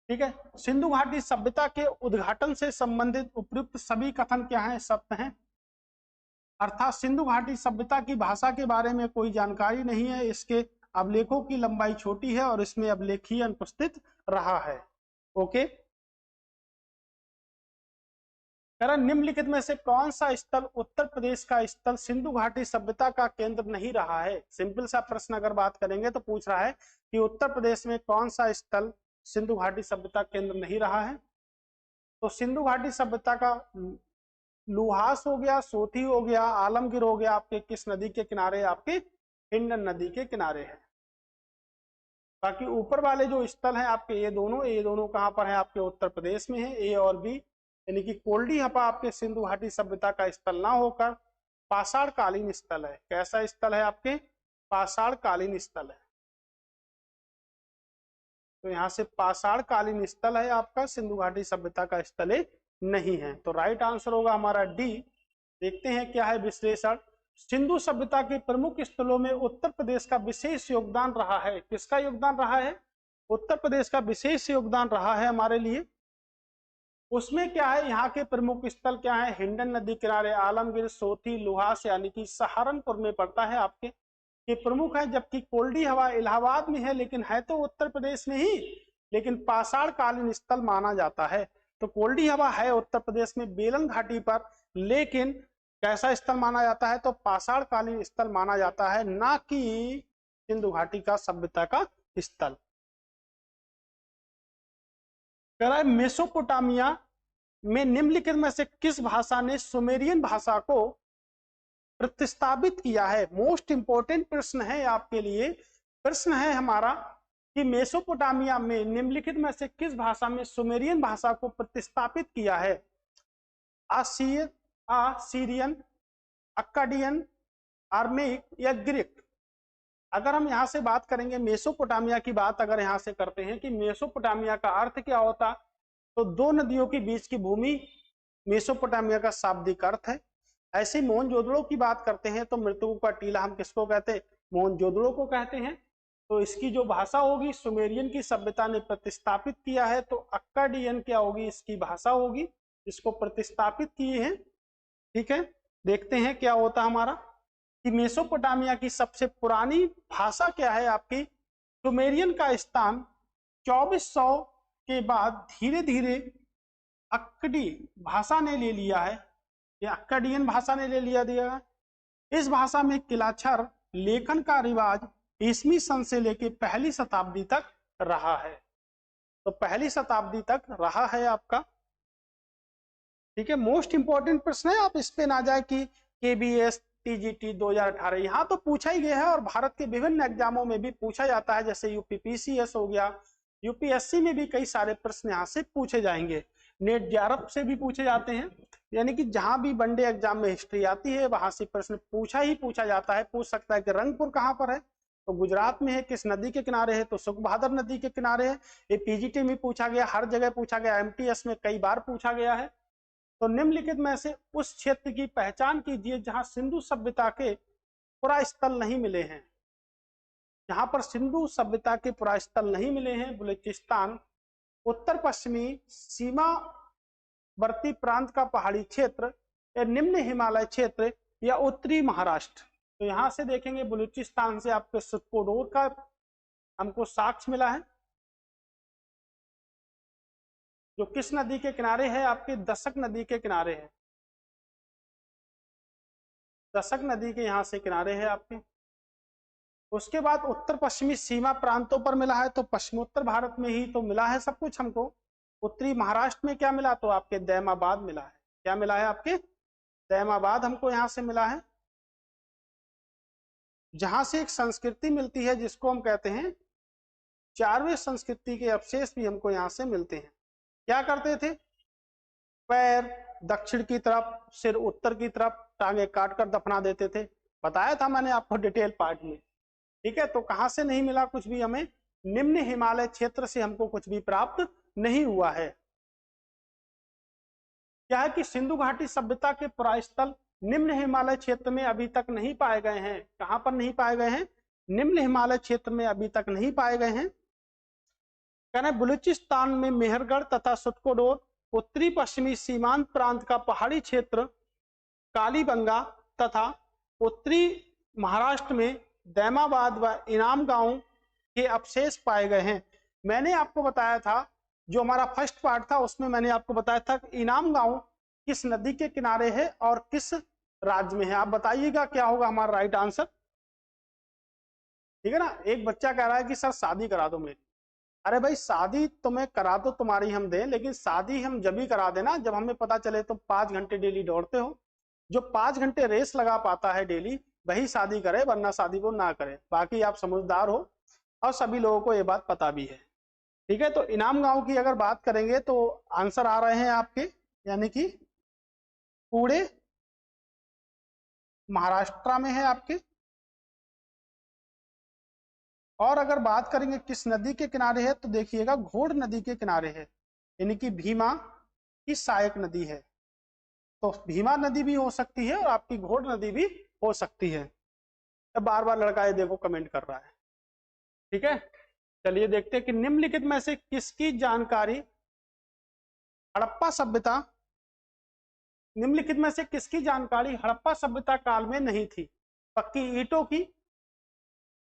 ठीक है, सिंधु घाटी सभ्यता के उद्घाटन से संबंधित उपयुक्त सभी कथन क्या हैं, सत्य हैं। अर्थात सिंधु घाटी सभ्यता की भाषा के बारे में कोई जानकारी नहीं है, इसके अवलेखों की लंबाई छोटी है और इसमें अवलेखीय अनुपस्थित रहा है। ओके, निम्नलिखित में से कौन सा स्थल उत्तर प्रदेश का स्थल सिंधु घाटी सभ्यता का केंद्र नहीं रहा है। सिंपल सा प्रश्न अगर बात करेंगे तो पूछ रहा है कि उत्तर प्रदेश में कौन सा स्थल सिंधु घाटी सभ्यता केंद्र नहीं रहा है। तो सिंधु घाटी सभ्यता का लुहास हो गया, सोथी हो गया, आलमगीर हो गया, आपके किस नदी के किनारे, आपके हिंडन नदी के किनारे है। बाकी ऊपर वाले जो स्थल हैं आपके, ये दोनों कहां पर है, आपके उत्तर प्रदेश में है, ए और बी। यानी कि कोल्डी हपा आपके सिंधु घाटी सभ्यता का स्थल ना होकर पाषाण कालीन स्थल है। कैसा स्थल है, आपके पाषाण कालीन स्थल है। तो यहाँ से पाषाण कालीन स्थल है आपका, सिंधु घाटी सभ्यता का स्थल नहीं है। तो राइट आंसर होगा हमारा डी। देखते हैं क्या है विश्लेषण। सिंधु सभ्यता के प्रमुख स्थलों में उत्तर प्रदेश का विशेष योगदान रहा है। किसका योगदान रहा है, उत्तर प्रदेश का विशेष योगदान रहा है हमारे लिए। उसमें क्या है, यहाँ के प्रमुख स्थल क्या है, हिंडन नदी किनारे, आलमगीर, सोथी, लुहास यानी कि सहारनपुर में पड़ता है आपके, ये प्रमुख है। जबकि कोल्डी हवा इलाहाबाद में है, लेकिन है तो उत्तर प्रदेश में ही, लेकिन पाषाण कालीन स्थल माना जाता है। तो कोल्डी हवा है उत्तर प्रदेश में बेलन घाटी पर, लेकिन कैसा स्थल माना जाता है, तो पाषाण कालीन स्थल माना जाता है, ना कि सिंधु घाटी का सभ्यता का स्थल। कह रहा है मेसोपोटामिया में निम्नलिखित में से किस भाषा ने सुमेरियन भाषा को प्रतिस्थापित किया है। मोस्ट इंपोर्टेंट प्रश्न है आपके लिए। प्रश्न है हमारा कि मेसोपोटामिया में निम्नलिखित में से किस भाषा में सुमेरियन भाषा को प्रतिस्थापित किया है। आसीरियन, अक्काडियन, आर्मेइक या ग्रीक। अगर हम यहाँ से बात करेंगे मेसोपोटामिया की बात अगर यहाँ से करते हैं कि मेसोपोटामिया का अर्थ क्या होता, तो दो नदियों के बीच की भूमि मेसोपोटामिया का शाब्दिक अर्थ है। ऐसे मोहनजोदड़ो की बात करते हैं तो मृतकों का टीला हम किसको कहते हैं, मोहनजोदड़ो को कहते हैं। तो इसकी जो भाषा होगी सुमेरियन की सभ्यता ने प्रतिस्थापित किया है, तो अक्काडियन क्या होगी, इसकी भाषा होगी, इसको प्रतिस्थापित किए हैं। ठीक है, देखते हैं क्या होता हमारा कि मेसोपोटामिया की सबसे पुरानी भाषा क्या है आपकी, सुमेरियन का स्थान 2400 के बाद धीरे धीरे अक्कडी भाषा ने ले लिया है, या अक्काडियन भाषा ने ले लिया। इस भाषा में किलाक्षर लेखन का रिवाज ईसवी सन से लेकर पहली शताब्दी तक रहा है। तो पहली शताब्दी तक रहा है आपका। ठीक है, मोस्ट इंपॉर्टेंट प्रश्न है, आप इस पे ना जाए कि KBS TGT 2018, यहाँ तो पूछा ही गया है और भारत के विभिन्न एग्जामों में भी पूछा जाता है, जैसे UPPCS हो गया, UPSC में भी कई सारे प्रश्न यहाँ से पूछे जाएंगे, नेट JRF से भी पूछे जाते हैं। यानी कि जहां भी वनडे एग्जाम में हिस्ट्री आती है वहां से प्रश्न पूछा जाता है। पूछ सकता है कि रंगपुर कहाँ पर है, तो गुजरात में है, किस नदी के किनारे है, तो सुखभादर नदी के किनारे है। ये PGT में पूछा गया, हर जगह पूछा गया, MTS में कई बार पूछा गया है। तो निम्नलिखित में से उस क्षेत्र की पहचान कीजिए जहां सिंधु सभ्यता के पुरास्थल नहीं मिले हैं। जहां पर सिंधु सभ्यता के पुरास्थल नहीं मिले हैं, बलूचिस्तान, उत्तर पश्चिमी सीमावर्ती प्रांत का पहाड़ी क्षेत्र, या निम्न हिमालय क्षेत्र, या उत्तरी महाराष्ट्र। तो यहां से देखेंगे बलूचिस्तान से आपके सुत्कोडोर का हमको साक्ष्य मिला है, जो किस नदी के किनारे है, आपके दशक नदी के किनारे है। दशक नदी के यहां से किनारे है आपके। उसके बाद उत्तर पश्चिमी सीमा प्रांतों पर मिला है, तो पश्चिमोत्तर भारत में ही तो मिला है सब कुछ हमको। उत्तरी महाराष्ट्र में क्या मिला, तो आपके दैमाबाद मिला है। क्या मिला है आपके, दैमाबाद हमको यहां से मिला है, जहां से एक संस्कृति मिलती है जिसको हम कहते हैं चारवें संस्कृति के अवशेष भी हमको यहां से मिलते हैं। क्या करते थे, पैर दक्षिण की तरफ, सिर उत्तर की तरफ, टांगे काट कर दफना देते थे, बताया था मैंने आपको डिटेल पार्ट में। ठीक है, तो कहां से नहीं मिला कुछ भी हमें, निम्न हिमालय क्षेत्र से हमको कुछ भी प्राप्त नहीं हुआ है। क्या है कि सिंधु घाटी सभ्यता के पुरास्थल निम्न हिमालय क्षेत्र में अभी तक नहीं पाए गए हैं। कहां पर नहीं पाए गए हैं, निम्न हिमालय क्षेत्र में अभी तक नहीं पाए गए हैं। कहना बलूचिस्तान में मेहरगढ़ तथा सुत्कोडोर, उत्तरी पश्चिमी सीमांत प्रांत का पहाड़ी क्षेत्र कालीबंगा तथा उत्तरी महाराष्ट्र में दैमाबाद व इनाम गांव के अवशेष पाए गए हैं। मैंने आपको बताया था, जो हमारा फर्स्ट पार्ट था उसमें मैंने आपको बताया था कि इनाम गांव किस नदी के किनारे है और किस राज्य में है। आप बताइएगा क्या होगा हमारा राइट आंसर। ठीक है ना, एक बच्चा कह रहा है कि सर शादी करा दो मेरी। अरे भाई शादी तुम्हें करा दो तुम्हारी हम दें, लेकिन शादी हम जब ही करा देना जब हमें पता चले तुम 5 घंटे डेली दौड़ते हो। जो 5 घंटे रेस लगा पाता है डेली वही शादी करे, वरना शादी को ना करे। बाकी आप समझदार हो और सभी लोगों को ये बात पता भी है। ठीक है, तो इनाम गांव की अगर बात करेंगे तो आंसर आ रहे हैं आपके, यानी कि पूरे महाराष्ट्र में है आपके। और अगर बात करेंगे किस नदी के किनारे है, तो देखिएगा घोड़ नदी के किनारे है, यानी कि भीमा की सहायक नदी है। तो भीमा नदी भी हो सकती है और आपकी घोड़ नदी भी हो सकती है। अब बार बार लड़का ये देखो कमेंट कर रहा है। ठीक है, चलिए देखते हैं कि निम्नलिखित में से किसकी जानकारी हड़प्पा सभ्यता, निम्नलिखित में से किसकी जानकारी हड़प्पा सभ्यता काल में नहीं थी। पक्की ईंटों की,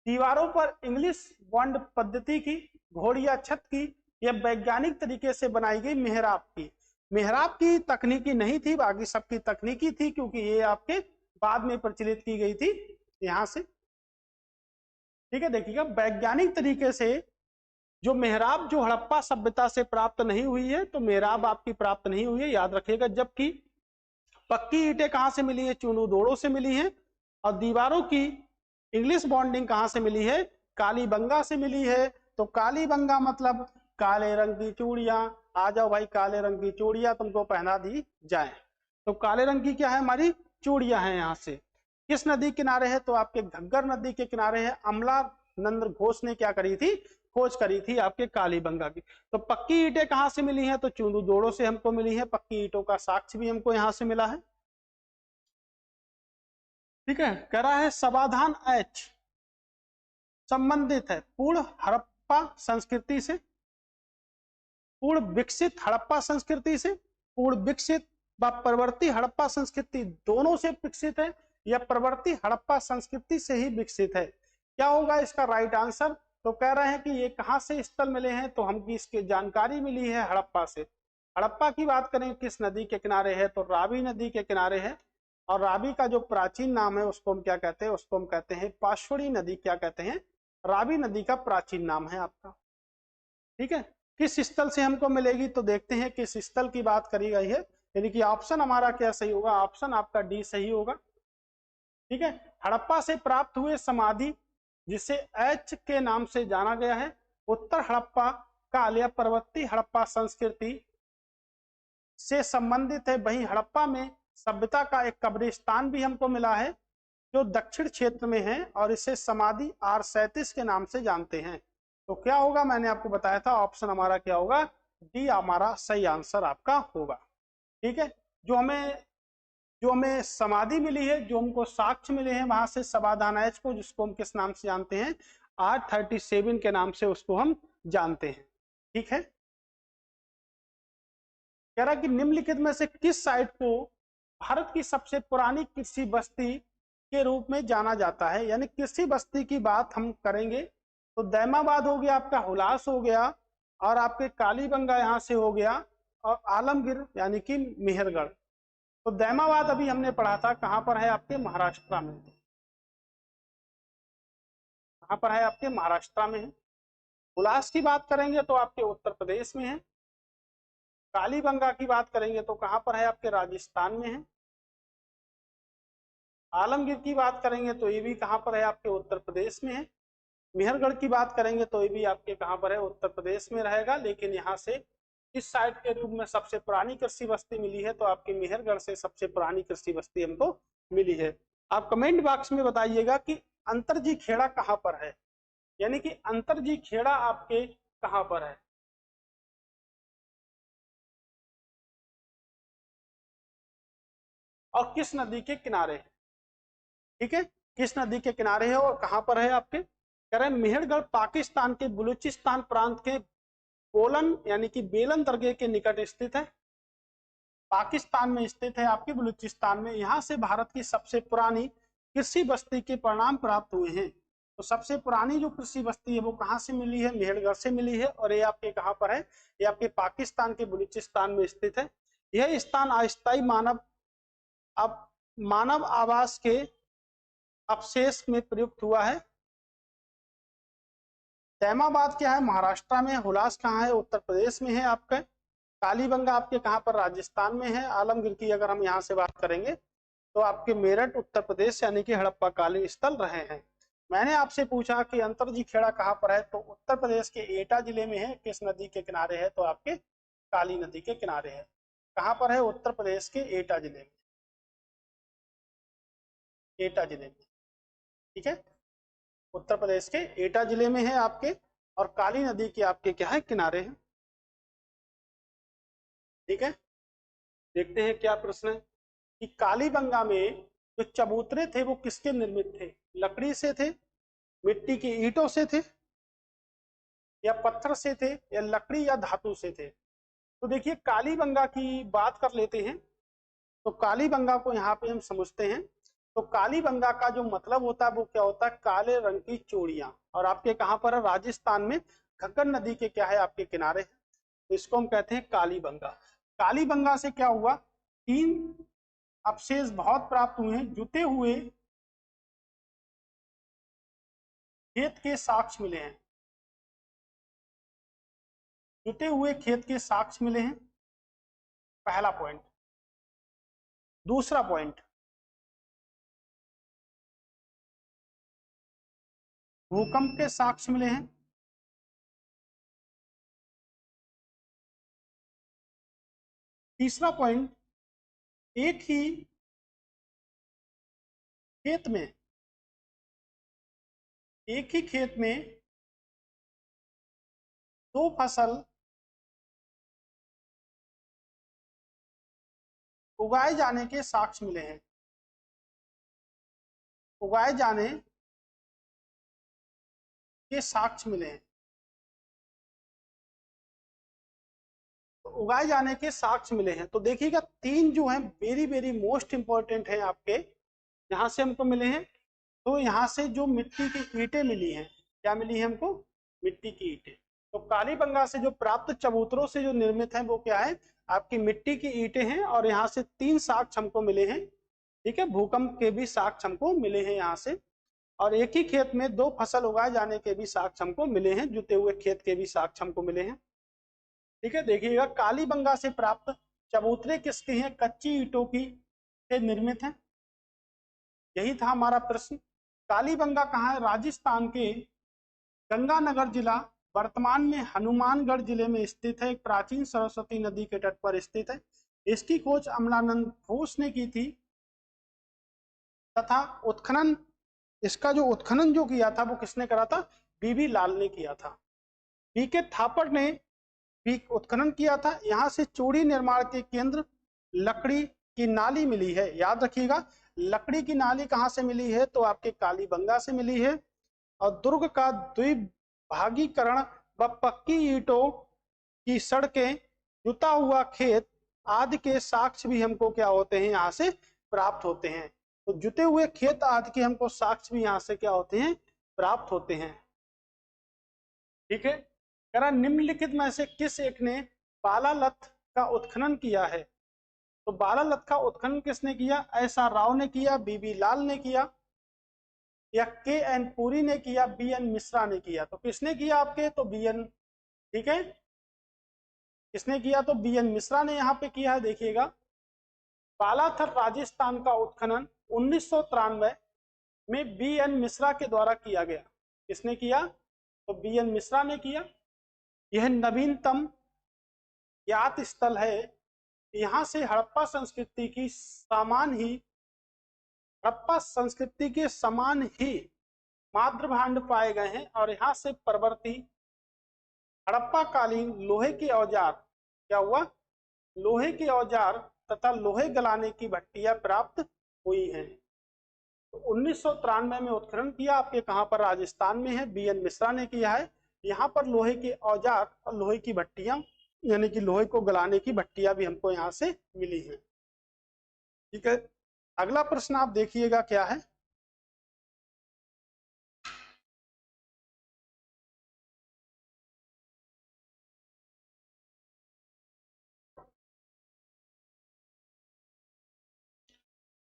दीवारों पर इंग्लिश बॉन्ड पद्धति की, घोड़िया छत की, या वैज्ञानिक तरीके से बनाई गई मेहराब की। मेहराब की तकनीकी नहीं थी, बाकी सबकी तकनीकी थी, क्योंकि ये आपके बाद में प्रचलित की गई थी यहां से। ठीक है, देखिएगा वैज्ञानिक तरीके से जो मेहराब जो हड़प्पा सभ्यता से प्राप्त नहीं हुई है, तो मेहराब आपकी प्राप्त नहीं हुई है, याद रखिएगा। जबकि पक्की ईंटें कहां से मिली है, चूनूदोड़ों से मिली है। और दीवारों की इंग्लिश बॉन्डिंग कहां से मिली है, कालीबंगा से मिली है। तो कालीबंगा मतलब काले रंग की चूड़ियां। आ जाओ भाई, काले रंग की चूड़ियां तुमको पहना दी जाए। तो काले रंग की क्या है, हमारी चूड़ियां हैं यहाँ से। किस नदी किनारे है? तो आपके घग्गर नदी के किनारे है। अमलानंद घोष ने क्या करी थी? खोज करी थी आपके कालीबंगा की। तो पक्की ईंटें कहां से मिली हैं? तो चूंदू जोड़ों से हमको मिली है। पक्की ईंटों का साक्ष्य भी हमको यहां से मिला है। ठीक है, कह रहा है समाधान एच संबंधित है पूर्ण हड़प्पा संस्कृति से, पूर्ण विकसित हड़प्पा संस्कृति से, पूर्ण विकसित व प्रवर्ती हड़प्पा संस्कृति दोनों से विकसित है, या प्रवर्ती हड़प्पा संस्कृति से ही विकसित है। क्या होगा इसका राइट आंसर? तो कह रहे हैं कि ये कहां से स्थल मिले हैं? तो हमकी इसकी जानकारी मिली है हड़प्पा से। हड़प्पा की बात करें किस नदी के किनारे है? तो रावी नदी के किनारे है। और रावी का जो प्राचीन नाम है उसको हम क्या कहते हैं? उसको हम कहते हैं पाशुड़ी नदी। क्या कहते हैं? रावी नदी का प्राचीन नाम है आपका। ठीक है, किस स्थल से हमको मिलेगी? तो देखते हैं किस स्थल की बात करी गई है, यानी कि ऑप्शन हमारा क्या सही होगा? ऑप्शन आपका डी सही होगा। ठीक है, हड़प्पा से प्राप्त हुए समाधि जिसे एच के नाम से जाना गया है, उत्तर हड़प्पा काल या पर्वतीय हड़प्पा संस्कृति से संबंधित है। वहीं हड़प्पा में सभ्यता का एक कब्रिस्तान भी हमको मिला है जो दक्षिण क्षेत्र में है, और इसे समाधि R37 के नाम से जानते हैं। तो क्या होगा? मैंने आपको बताया था ऑप्शन हमारा क्या होगा? डी हमारा सही आंसर आपका होगा। ठीक है, जो हमें समाधि मिली है, जो हमको साक्ष्य मिले हैं वहां से समाधान एच को, जिसको हम किस नाम से जानते हैं? R37 के नाम से उसको हम जानते हैं। ठीक है, कह रहा कि निम्नलिखित में से किस साइट को भारत की सबसे पुरानी कृषि बस्ती के रूप में जाना जाता है? यानी कृषि बस्ती की बात हम करेंगे तो दैमाबाद हो गया, आपका हुलास हो गया, और आपके कालीबंगा यहां से हो गया, और आलमगीर यानी कि मेहरगढ़। तो दैमाबाद अभी हमने पढ़ा था, कहां पर है? आपके महाराष्ट्र में। कहां पर है? आपके महाराष्ट्र में है। हुलास की बात करेंगे तो आपके उत्तर प्रदेश में है। कालीबंगा की बात करेंगे तो कहां पर है? आपके राजस्थान में है। आलमगीर की बात करेंगे तो ये भी कहां पर है? आपके उत्तर प्रदेश में है। मेहरगढ़ की बात करेंगे तो ये भी आपके कहां पर है? उत्तर प्रदेश में रहेगा। लेकिन यहाँ से इस साइट के रूप में सबसे पुरानी कृषि बस्ती मिली है, तो आपके मेहरगढ़ से सबसे पुरानी कृषि बस्ती हमको मिली है। आप कमेंट बॉक्स में बताइएगा कि अंतरजी खेड़ा कहां पर है, यानी कि अंतरजी खेड़ा आपके कहां पर है? और किस नदी के किनारे है? ठीक है, किस नदी के किनारे है और कहां पर है आपके? कह रहे हैं मेहरगढ़ पाकिस्तान के बलूचिस्तान प्रांत के बोलन यानी कि बेलन दर्गे के निकट स्थित है। पाकिस्तान में स्थित है, आपके बलूचिस्तान में। यहाँ से भारत की सबसे पुरानी कृषि बस्ती के परिणाम प्राप्त हुए हैं। तो सबसे पुरानी जो कृषि बस्ती है वो कहाँ से मिली है? मेहरगढ़ से मिली है। और ये आपके कहाँ पर है? ये आपके पाकिस्तान के बलूचिस्तान में स्थित है। यह स्थान अस्थायी अब मानव आवास के अवशेष में प्रयुक्त हुआ है। तैमाबाद क्या है? महाराष्ट्र में। हुलास कहाँ है? उत्तर प्रदेश में है आपका। कालीबंगा आपके कहाँ पर? राजस्थान में है। आलमगीर की अगर हम यहाँ से बात करेंगे तो आपके मेरठ उत्तर प्रदेश यानी कि हड़प्पा कालीन स्थल रहे हैं। मैंने आपसे पूछा कि अंतरजी खेड़ा कहाँ पर है, तो उत्तर प्रदेश के एटा जिले में है। किस नदी के किनारे है? तो आपके काली नदी के किनारे है। कहाँ पर है? उत्तर प्रदेश के एटा जिले में। एटा जिले में। ठीक है, उत्तर प्रदेश के एटा जिले में है आपके, और काली नदी के आपके क्या है? किनारे हैं। ठीक है, देखते हैं क्या प्रश्न है कि कालीबंगा में जो चबूतरे थे वो किसके निर्मित थे? लकड़ी से थे, मिट्टी की ईंटों से थे, या पत्थर से थे, या लकड़ी या धातु से थे? तो देखिए कालीबंगा की बात कर लेते हैं। तो कालीबंगा को यहाँ पे हम समझते हैं। तो कालीबंगा का जो मतलब होता है वो क्या होता है? काले रंग की चूड़ियां। और आपके कहाँ पर है? राजस्थान में घग्गर नदी के क्या है? आपके किनारे। तो इसको हम कहते हैं कालीबंगा। कालीबंगा से क्या हुआ? 3 अवशेष बहुत प्राप्त हुए हैं। जुते हुए खेत के साक्ष्य मिले हैं। जुते हुए खेत के साक्ष्य मिले हैं, पहला पॉइंट। दूसरा पॉइंट, भूकंप के साक्ष्य मिले हैं। तीसरा पॉइंट, एक ही खेत में, एक ही खेत में दो फसल उगाए जाने के साक्ष्य मिले हैं। उगाए जाने के साक्ष्य मिले हैं। तो उगाए जाने के साक्ष्य मिले हैं, तो देखिएगा तीन जो हैं वेरी वेरी मोस्ट इंपॉर्टेंट है आपके, यहां से हमको मिले हैं। तो यहाँ से जो मिट्टी की ईंटें मिली हैं, क्या मिली है हमको? मिट्टी की ईंटें। तो कालीबंगा से जो प्राप्त चबूतरों से जो निर्मित है वो क्या है? आपकी मिट्टी की ईंटें हैं। और यहाँ से तीन साक्ष्य हमको मिले हैं, ठीक है। भूकंप के भी साक्ष्य हमको मिले हैं यहाँ से। और एक ही खेत में दो फसल उगाए जाने के भी साक्ष्य हमको मिले हैं, जुते हुए खेत के भी साक्ष्य हमको मिले हैं, ठीक है। देखिएगा कालीबंगा से प्राप्त चबूतरे किसके हैं? कच्ची ईंटों की से निर्मित है। यही था हमारा प्रश्न। कालीबंगा कहाँ है? राजस्थान के गंगानगर जिला, वर्तमान में हनुमानगढ़ जिले में स्थित है। एक प्राचीन सरस्वती नदी के तट पर स्थित है। इसकी खोज अमलानंद घोष ने की थी तथा उत्खनन, इसका जो उत्खनन जो किया था वो किसने करा था? बीबी लाल ने किया था। बीके थापड़ ने भी उत्खनन किया था। यहाँ से चूड़ी निर्माण के केंद्र लकड़ी की नाली मिली है। याद रखिएगा, लकड़ी की नाली कहाँ से मिली है? तो आपके कालीबंगा से मिली है। और दुर्ग का द्विभागीकरण व पक्की ईंटों की सड़कें, जुता हुआ खेत आदि के साक्ष्य भी हमको क्या होते हैं? यहाँ से प्राप्त होते हैं। तो जुते हुए खेत आदि के हमको साक्ष्य भी यहाँ से क्या होते हैं? प्राप्त होते हैं, ठीक है। कह रहा निम्नलिखित में से किस एक ने बालालथ का उत्खनन किया है? तो बालालथ का उत्खनन किसने किया? ऐसा राव ने किया, बीबी लाल ने किया, या के एन पुरी ने किया, बी एन मिश्रा ने किया? तो किसने किया आपके? तो बी एन, ठीक है। किसने किया? तो बी एन मिश्रा ने यहाँ पे किया है। देखिएगा बालाथर राजस्थान का उत्खनन 1993 में बी एन मिश्रा के द्वारा किया गया। किसने किया? तो बी एन मिश्रा ने किया। यह नवीनतम ज्ञात स्थल है। यहाँ से हड़प्पा संस्कृति की समान ही, हड़प्पा संस्कृति के समान ही मातृभांड पाए गए हैं। और यहाँ से परवर्ती हड़प्पा कालीन लोहे के औजार, क्या हुआ? लोहे के औजार तथा लोहे गलाने की भट्टियां प्राप्त हुई हैं। तो 1993 में उत्खनन किया आपके, कहां पर? राजस्थान में है, बी एन मिश्रा ने किया है। यहाँ पर लोहे के औजार और लोहे की भट्टियां, यानी कि लोहे को गलाने की भट्टियां भी हमको यहाँ से मिली है, ठीक है। अगला प्रश्न आप देखिएगा क्या है।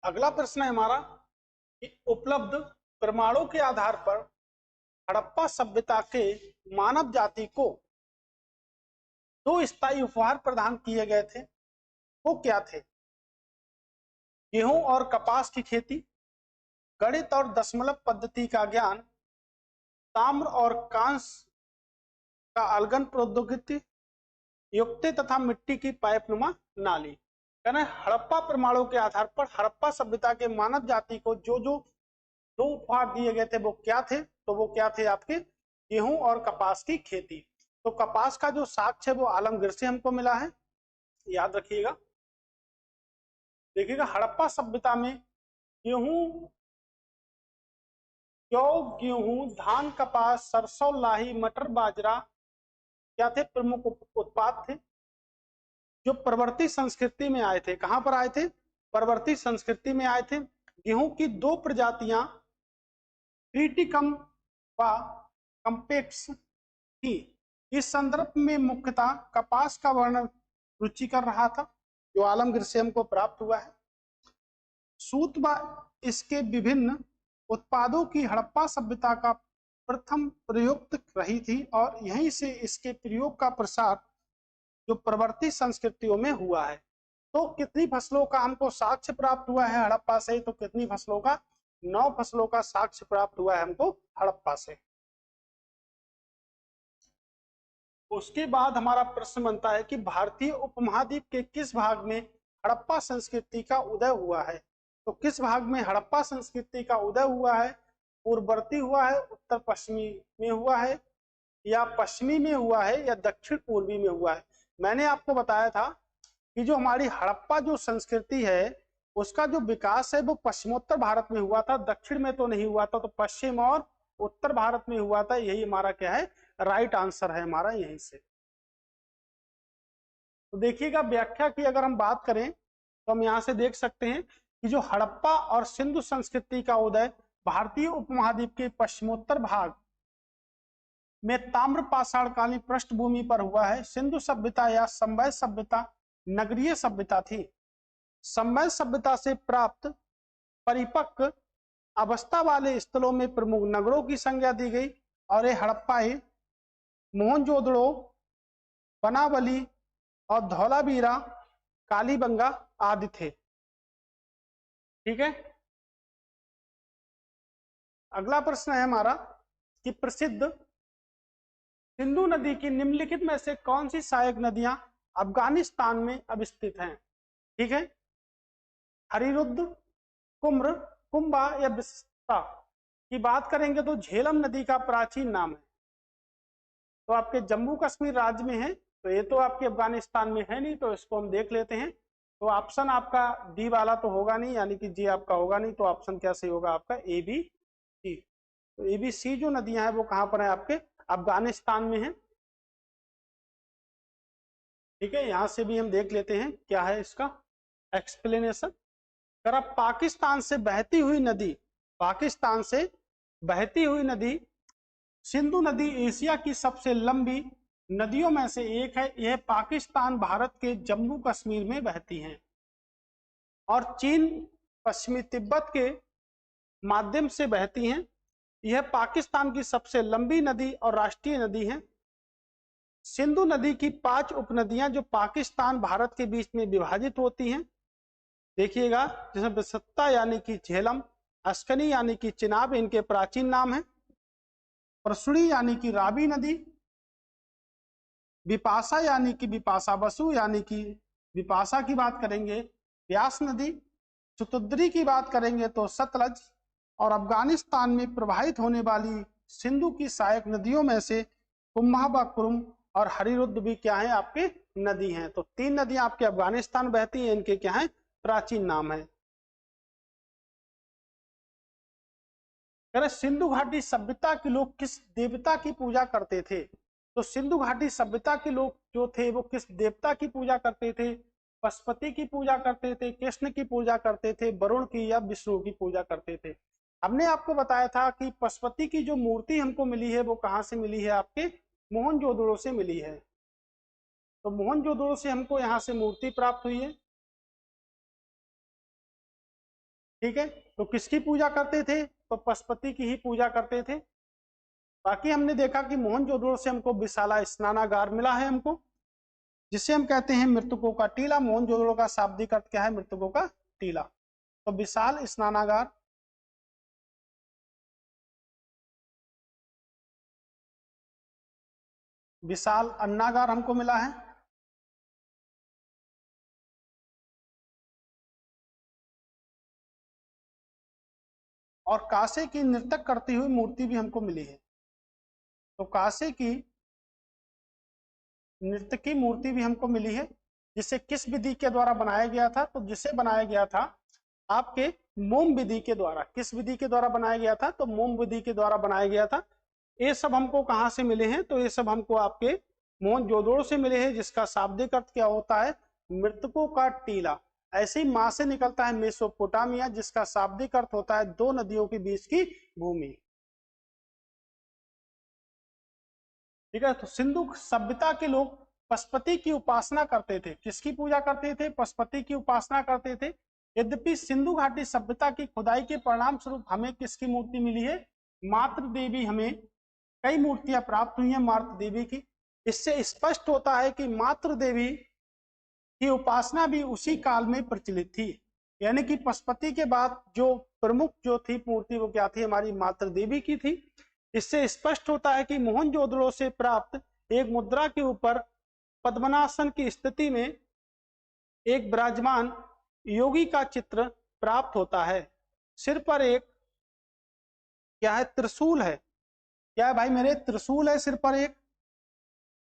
अगला प्रश्न है हमारा कि उपलब्ध प्रमाणों के आधार पर हड़प्पा सभ्यता के मानव जाति को दो स्थायी उपहार प्रदान किए गए थे। वो क्या थे? गेहूं और कपास की खेती, गणित और दशमलव पद्धति का ज्ञान, ताम्र और कांस्य का अलगन प्रौद्योगिकी, युक्ति तथा मिट्टी की पाइपनुमा नाली। यानी हड़प्पा प्रमाणों के आधार पर हड़प्पा सभ्यता के मानव जाति को जो जो दो उपहार दिए गए थे वो क्या थे? तो वो क्या थे आपके? गेहूं और कपास की खेती। तो कपास का जो साक्ष्य है वो आलमगीर से हमको मिला है, याद रखिएगा। देखिएगा हड़प्पा सभ्यता में गेहूं, जौ, गेहूं, धान, कपास, सरसों, लाही, मटर, बाजरा क्या थे? प्रमुख उत्पाद थे जो परवर्ती संस्कृति में आए थे। कहां पर आए थे? परवर्ती संस्कृति में आए थे। गेहूं की दो प्रजातियां क्रिटिकम व कंपेक्स थी। इस संदर्भ में मुख्यतः कपास का वर्णन रुचि कर रहा था, जो आलमगीर से हमको प्राप्त हुआ है। सूत व इसके विभिन्न उत्पादों की हड़प्पा सभ्यता का प्रथम प्रयुक्त रही थी और यहीं से इसके प्रयोग का प्रसार जो प्रवर्ती संस्कृतियों में हुआ है। तो कितनी फसलों का हमको साक्ष्य प्राप्त हुआ है हड़प्पा से? तो कितनी फसलों का? 9 फसलों का साक्ष्य प्राप्त हुआ है हमको हड़प्पा से। उसके बाद हमारा प्रश्न बनता है कि भारतीय उपमहाद्वीप के किस भाग में हड़प्पा संस्कृति का उदय हुआ है? तो किस भाग में हड़प्पा संस्कृति का उदय हुआ है? पूर्ववर्ती हुआ है, उत्तर पश्चिमी में हुआ है, या पश्चिमी में हुआ है, या दक्षिण पूर्वी में हुआ है? मैंने आपको बताया था कि जो हमारी हड़प्पा जो संस्कृति है उसका जो विकास है वो पश्चिमोत्तर भारत में हुआ था, दक्षिण में तो नहीं हुआ था। तो पश्चिम और उत्तर भारत में हुआ था। यही हमारा क्या है, राइट आंसर है हमारा यहीं से। तो देखिएगा व्याख्या की अगर हम बात करें तो हम यहाँ से देख सकते हैं कि जो हड़प्पा और सिंधु संस्कृति का उदय भारतीय उपमहाद्वीप के पश्चिमोत्तर भाग में ताम्र पाषाणकालीन पृष्ठभूमि पर हुआ है। सिंधु सभ्यता या संवै सभ्यता नगरीय सभ्यता थी। संवै सभ्यता से प्राप्त परिपक्व अवस्था वाले स्थलों में प्रमुख नगरों की संज्ञा दी गई और ये हड़प्पाई मोहनजोदड़ो, बनावली और धौलावीरा, कालीबंगा आदि थे। ठीक है, अगला प्रश्न है हमारा कि प्रसिद्ध सिंधु नदी की निम्नलिखित में से कौन सी सहायक नदियां अफगानिस्तान में अवस्थित हैं? ठीक है, हरिरुद्र, कुम्र, कुंभा या बिस्ता की बात करेंगे तो झेलम नदी का प्राचीन नाम है। तो आपके जम्मू कश्मीर राज्य में है, तो ये तो आपके अफगानिस्तान में है नहीं, तो इसको हम देख लेते हैं। तो ऑप्शन आपका डी वाला तो होगा नहीं, यानी कि जी आपका होगा नहीं, तो ऑप्शन क्या सही होगा आपका? A B C. तो ए बी सी जो नदियां हैं वो कहां पर है? आपके अफगानिस्तान में है। ठीक है, यहां से भी हम देख लेते हैं क्या है इसका एक्सप्लेनेशन। अगर आप पाकिस्तान से बहती हुई नदी, पाकिस्तान से बहती हुई नदी सिंधु नदी एशिया की सबसे लंबी नदियों में से एक है। यह पाकिस्तान भारत के जम्मू कश्मीर में बहती है और चीन पश्चिमी तिब्बत के माध्यम से बहती हैं। यह पाकिस्तान की सबसे लंबी नदी और राष्ट्रीय नदी है। सिंधु नदी की 5 उपनदियां जो पाकिस्तान भारत के बीच में विभाजित होती हैं, देखिएगा, जिसमें बिसत्ता यानी कि झेलम, अस्कनी यानी कि चिनाब इनके प्राचीन नाम है, परसुड़ी यानी कि रावी नदी, विपाशा यानी कि विपाशा बसु यानी कि विपाशा की बात करेंगे व्यास नदी, चतुद्री की बात करेंगे तो सतलज, और अफगानिस्तान में प्रवाहित होने वाली सिंधु की सहायक नदियों में से कुम्भा, कुरुम और हरिरुद्ध भी क्या है? आपके नदी हैं। तो 3 नदियां आपके अफगानिस्तान बहती हैं, इनके क्या है? प्राचीन नाम है। सिंधु घाटी सभ्यता के लोग किस देवता की पूजा करते थे? तो सिंधु घाटी सभ्यता के लोग जो थे वो किस देवता की पूजा करते थे? पशुपति की पूजा करते थे, कृष्ण की पूजा करते थे, वरुण की या विष्णु की पूजा करते थे? हमने आपको बताया था कि पशुपति की जो मूर्ति हमको मिली है वो कहां से मिली है? आपके मोहनजोदड़ो से मिली है। तो मोहनजोदड़ो से हमको यहाँ से मूर्ति प्राप्त हुई है। ठीक है, तो किसकी पूजा करते थे? तो पशुपति की ही पूजा करते थे। बाकी हमने देखा कि मोहनजोदड़ो से हमको विशाला स्नानागार मिला है हमको, जिसे हम कहते हैं मृतकों का टीला। मोहनजोदड़ो का शाब्दिक अर्थ क्या है? मृतकों का टीला। तो विशाल स्नानागार, विशाल अन्नागार हमको मिला है। और कांसे की नृतक करती हुई मूर्ति भी हमको मिली है। तो कांसे की नृत्य की मूर्ति भी हमको मिली है, जिसे किस विधि के द्वारा बनाया गया था? तो जिसे बनाया गया था आपके मोम विधि के द्वारा। किस विधि के द्वारा बनाया गया था? तो मोम विधि के द्वारा बनाया गया था। ये सब हमको कहाँ से मिले हैं? तो ये सब हमको आपके मोहनजोदड़ो से मिले हैं, जिसका शाब्दिक अर्थ क्या होता है? मृतकों का टीला। ऐसे ही मां से निकलता है मेसोपोटामिया, जिसका शाब्दिक अर्थ होता है 2 नदियों के बीच की भूमि। ठीक है, तो सिंधु सभ्यता के लोग पशुपति की उपासना करते थे। किसकी पूजा करते थे? पशुपति की उपासना करते थे। यद्यपि सिंधु घाटी सभ्यता की खुदाई के परिणाम स्वरूप हमें किसकी मूर्ति मिली है? मातृ देवी। हमें कई मूर्तियां प्राप्त हुई हैं मातृ देवी की। इससे स्पष्ट होता है कि मातृ देवी की उपासना भी उसी काल में प्रचलित थी। यानी कि पशुपति के बाद जो प्रमुख जो थी मूर्ति वो क्या थी? हमारी मातृ देवी की थी। इससे स्पष्ट होता है कि मोहनजोदड़ो से प्राप्त एक मुद्रा के ऊपर पद्मनासन की स्थिति में एक विराजमान योगी का चित्र प्राप्त होता है। सिर पर एक क्या है, त्रिशूल है। क्या है भाई मेरे, त्रिशूल है सिर पर एक,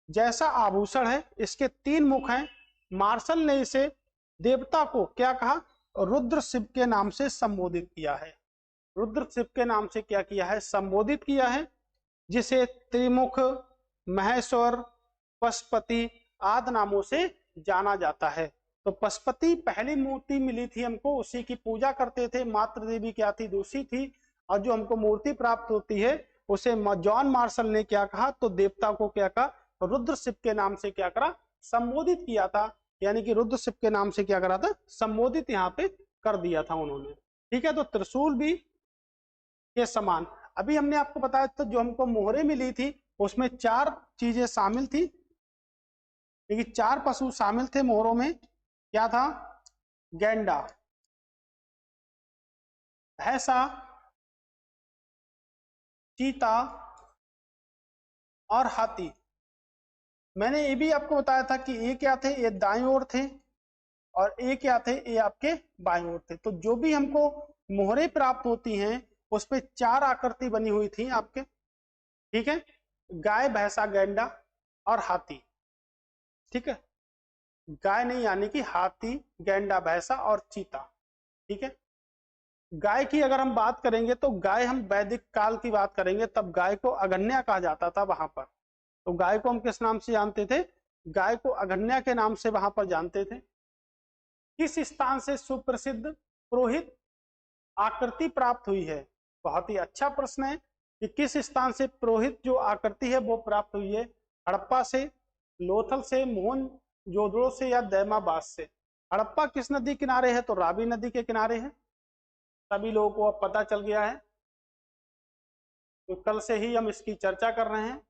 जैसा आभूषण है, इसके 3 मुख हैं। मार्शल ने इसे देवता को क्या कहा, रुद्र शिव के नाम से संबोधित किया है। रुद्र शिव के नाम से क्या किया है, संबोधित किया है, जिसे त्रिमुख, महेश्वर, पशुपति आदि नामों से जाना जाता है। तो पशुपति पहली मूर्ति मिली थी हमको, उसी की पूजा करते थे। मातृ देवी क्या थी, दूसरी थी। और जो हमको मूर्ति प्राप्त होती है उसे जॉन मार्शल ने क्या कहा, तो देवता को क्या कहा, रुद्र शिव के नाम से क्या करा, संबोधित किया था। यानी कि रुद्र शिव के नाम से क्या करा था, संबोधित यहाँ पे कर दिया था उन्होंने। ठीक है, तो त्रिशूल भी के समान। अभी हमने आपको बताया था जो हमको मोहरे मिली थी उसमें 4 चीजें शामिल थी, लेकिन 4 पशु शामिल थे मोहरों में। क्या था, गैंडा, भैंसा, चीता और हाथी। मैंने ये भी आपको बताया था कि ये क्या थे, ये दाईं ओर थे, और ये क्या थे, ये आपके बाईं ओर थे। तो जो भी हमको मोहरे प्राप्त होती हैं उस पे 4 आकृति बनी हुई थी आपके। ठीक है, गाय, भैंसा, गैंडा और हाथी। ठीक है, गाय नहीं, यानी कि हाथी, गैंडा, भैंसा और चीता। ठीक है, गाय की अगर हम बात करेंगे तो गाय, हम वैदिक काल की बात करेंगे तब गाय को अगन्या कहा जाता था वहां पर। तो गाय को हम किस नाम से जानते थे, गाय को अगन्या के नाम से वहां पर जानते थे। किस स्थान से सुप्रसिद्ध पुरोहित आकृति प्राप्त हुई है, बहुत ही अच्छा प्रश्न है कि किस स्थान से पुरोहित जो आकृति है वो प्राप्त हुई है। हड़प्पा से, लोथल से, मोहनजोदड़ो से या दैमाबाद से। हड़प्पा किस नदी किनारे है, तो रावी नदी के किनारे है। सभी लोगों को अब पता चल गया है, तो कल से ही हम इसकी चर्चा कर रहे हैं।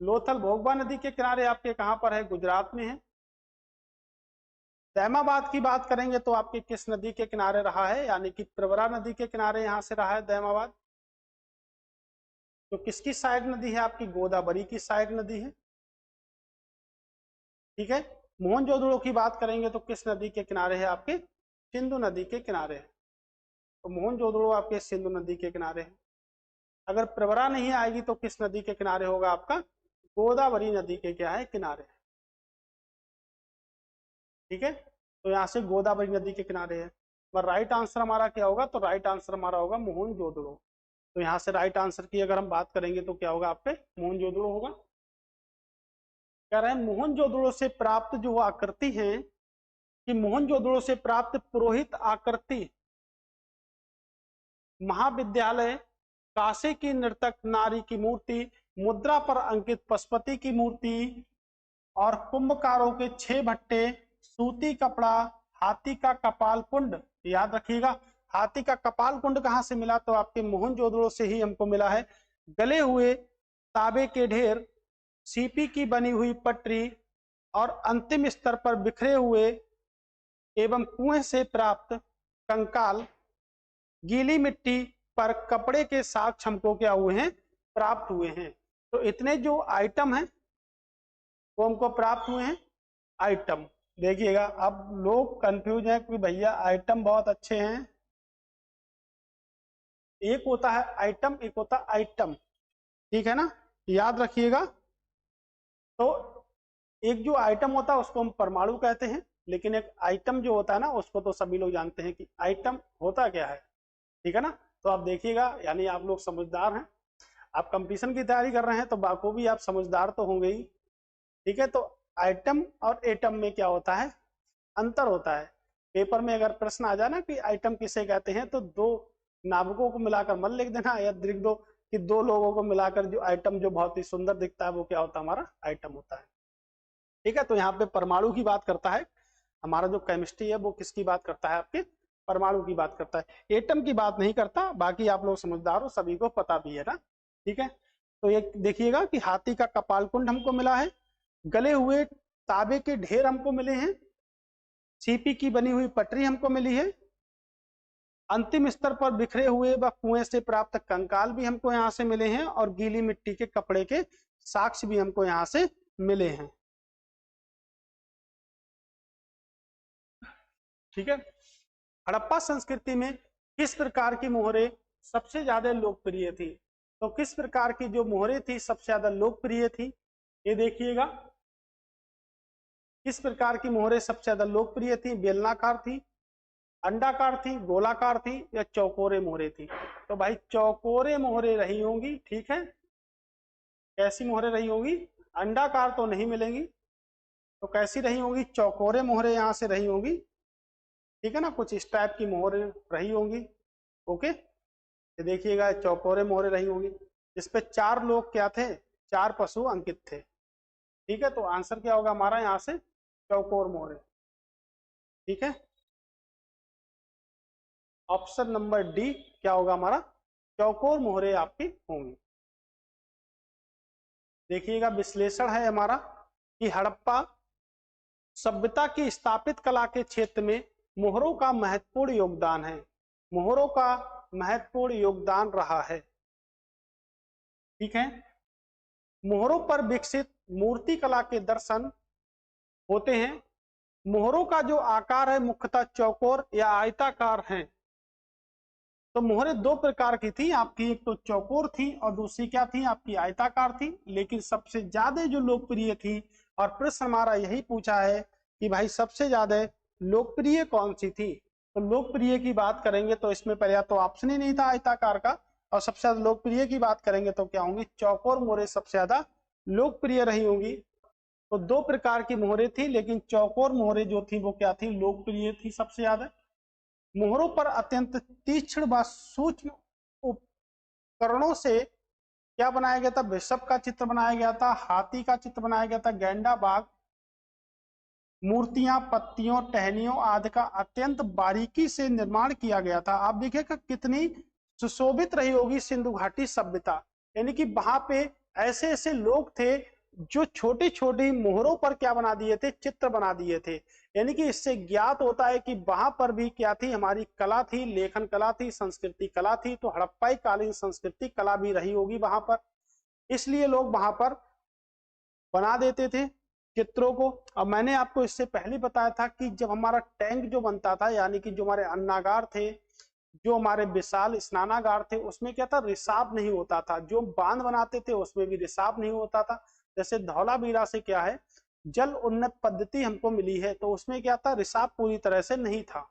लोथल भोगवा नदी के किनारे आपके कहां पर है, गुजरात में है। दैमाबाद की बात करेंगे तो आपके किस नदी के किनारे रहा है, यानी कि प्रवरा नदी के किनारे यहां से रहा है दैमाबाद। तो किसकी सहायक नदी है आपकी, गोदावरी की सहायक नदी है। ठीक है, मोहनजोदड़ो की बात करेंगे तो किस नदी के किनारे है आपके, सिंधु नदी के किनारे है। तो मोहनजोदड़ो आपके सिंधु नदी के किनारे है। अगर प्रवरा नहीं आएगी तो किस नदी के किनारे होगा आपका, गोदावरी नदी के क्या है, किनारे। ठीक है, तो यहाँ से गोदावरी नदी के किनारे है। पर राइट आंसर हमारा क्या होगा, तो राइट आंसर हमारा होगा मोहनजोदड़ो। तो यहाँ से राइट आंसर की अगर हम बात करेंगे तो क्या होगा आपके, मोहनजोदड़ो होगा। कह रहे हैं मोहनजोदड़ो से प्राप्त जो आकृति है, कि मोहनजोदड़ो से प्राप्त पुरोहित आकृति महाविद्यालय, काशी की नर्तक नारी की मूर्ति, मुद्रा पर अंकित पशुपति की मूर्ति और कुंभकारों के 6 भट्टे, सूती कपड़ा, हाथी का कपाल कुंड। याद रखिएगा, हाथी का कपाल कुंड कहां से मिला, तो आपके मोहनजोदड़ो से ही हमको मिला है। गले हुए तांबे के ढेर, सीपी की बनी हुई पटरी और अंतिम स्तर पर बिखरे हुए एवं कुएं से प्राप्त कंकाल, गीली मिट्टी पर कपड़े के साक्ष्य हमको क्या हुए हैं, प्राप्त हुए हैं। तो इतने जो आइटम हैं वो हमको प्राप्त हुए हैं। आइटम देखिएगा, अब लोग कंफ्यूज हैं कि भैया आइटम बहुत अच्छे हैं। एक होता है आइटम, एक होता है आइटम। ठीक है ना, याद रखिएगा। तो एक जो आइटम होता है उसको हम परमाणु कहते हैं, लेकिन एक आइटम जो होता है ना उसको तो सभी लोग जानते हैं कि आइटम होता क्या है। ठीक है ना, तो आप देखिएगा, यानी आप लोग समझदार हैं, आप कंपटीशन की तैयारी कर रहे हैं तो बाखूबी आप समझदार तो होंगे ही। ठीक है, तो आइटम और एटम में क्या होता है, अंतर होता है। पेपर में अगर प्रश्न आ जाए ना कि आइटम किसे कहते हैं, तो 2 नाविकों को मिलाकर मत लिख देना, या लिख दो कि 2 लोगों को मिलाकर जो आइटम जो बहुत ही सुंदर दिखता है वो क्या होता है, हमारा आइटम होता है। ठीक है, तो यहाँ पे परमाणु की बात करता है हमारा जो केमिस्ट्री है, वो किसकी बात करता है, आपके परमाणु की बात करता है, एटम की बात नहीं करता। बाकी आप लोग समझदार हो, सभी को पता भी है ना। ठीक है, तो ये देखिएगा कि हाथी का कपाल कुंड हमको मिला है, गले हुए तांबे के ढेर हमको मिले हैं, सीपी की बनी हुई पटरी हमको मिली है, अंतिम स्तर पर बिखरे हुए व कुएं से प्राप्त कंकाल भी हमको यहाँ से मिले हैं, और गीली मिट्टी के कपड़े के साक्ष्य भी हमको यहाँ से मिले हैं। ठीक है, हड़प्पा संस्कृति में किस प्रकार की मोहरें सबसे ज्यादा लोकप्रिय थी? तो किस प्रकार की जो मोहरें थी सबसे ज्यादा लोकप्रिय थी, ये देखिएगा। किस प्रकार की मोहरें सबसे ज्यादा लोकप्रिय थी? बेलनाकार थी, अंडाकार थी, गोलाकार थी या चौकोरे मोहरें थी? तो भाई चौकोरे मोहरें रही होंगी, ठीक है। कैसी मोहरें रही होंगी? अंडाकार तो नहीं मिलेंगी, तो कैसी रही होंगी? चौकोरे मोहरें यहाँ से रही होंगी, ठीक है ना, कुछ इस टाइप की मोहरें रही होंगी। ओके, ये देखिएगा चौकोरे मोहरें रही होंगी। इस पे 4 लोग क्या थे? 4 पशु अंकित थे, ठीक है। तो आंसर क्या होगा हमारा यहाँ से? चौकोर मोहरें, ठीक है। ऑप्शन नंबर डी क्या होगा हमारा? चौकोर मोहरें आपकी होंगी। देखिएगा विश्लेषण है हमारा कि हड़प्पा सभ्यता की स्थापित कला के क्षेत्र में मोहरों का महत्वपूर्ण योगदान है। मोहरों का महत्वपूर्ण योगदान रहा है, ठीक है। मोहरों पर विकसित मूर्ति कला के दर्शन होते हैं। मोहरों का जो आकार है मुख्यतः चौकोर या आयताकार है। तो मोहरें 2 प्रकार की थी आपकी, एक तो चौकोर थी और दूसरी क्या थी आपकी? आयताकार थी। लेकिन सबसे ज्यादा जो लोकप्रिय थी, और प्रश्न हमारा यही पूछा है कि भाई सबसे ज्यादा लोकप्रिय कौन सी थी? तो लोकप्रिय की बात करेंगे तो इसमें पहले तो ऑप्शन ही नहीं था आयताकार का, और सबसे ज्यादा लोकप्रिय की बात करेंगे तो क्या होंगी? चौकोर मोहरें सबसे ज्यादा लोकप्रिय रही होंगी। तो 2 प्रकार की मोहरें थी, लेकिन चौकोर मोहरें जो थी वो क्या थी? लोकप्रिय थी सबसे ज्यादा। मोहरों पर अत्यंत तीक्ष्ण व सूक्ष्म उपकरणों से क्या बनाया गया था? वृषभ का चित्र बनाया गया था, हाथी का चित्र बनाया गया था, गैंडा, बाघ, मूर्तियां, पत्तियों, टहनियों आदि का अत्यंत बारीकी से निर्माण किया गया था। आप देखिएगा कितनी सुशोभित रही होगी सिंधु घाटी सभ्यता, यानी कि वहां पे ऐसे ऐसे लोग थे जो छोटी छोटी मोहरों पर क्या बना दिए थे? चित्र बना दिए थे। यानी कि इससे ज्ञात होता है कि वहां पर भी क्या थी? हमारी कला थी, लेखन कला थी, संस्कृति कला थी। तो हड़प्पाई कालीन संस्कृति कला भी रही होगी वहां पर, इसलिए लोग वहां पर बना देते थे चित्रों को। अब मैंने आपको इससे पहले बताया था कि जब हमारा टैंक जो बनता था, यानी कि जो हमारे अन्नागार थे, जो हमारे विशाल स्नानागार थे, उसमें क्या था? रिसाव नहीं होता था। जो बांध बनाते थे उसमें भी रिसाव नहीं होता था। जैसे धौलावीरा से क्या है, जल उन्नत पद्धति हमको मिली है, तो उसमें क्या था? रिसाव पूरी तरह से नहीं था,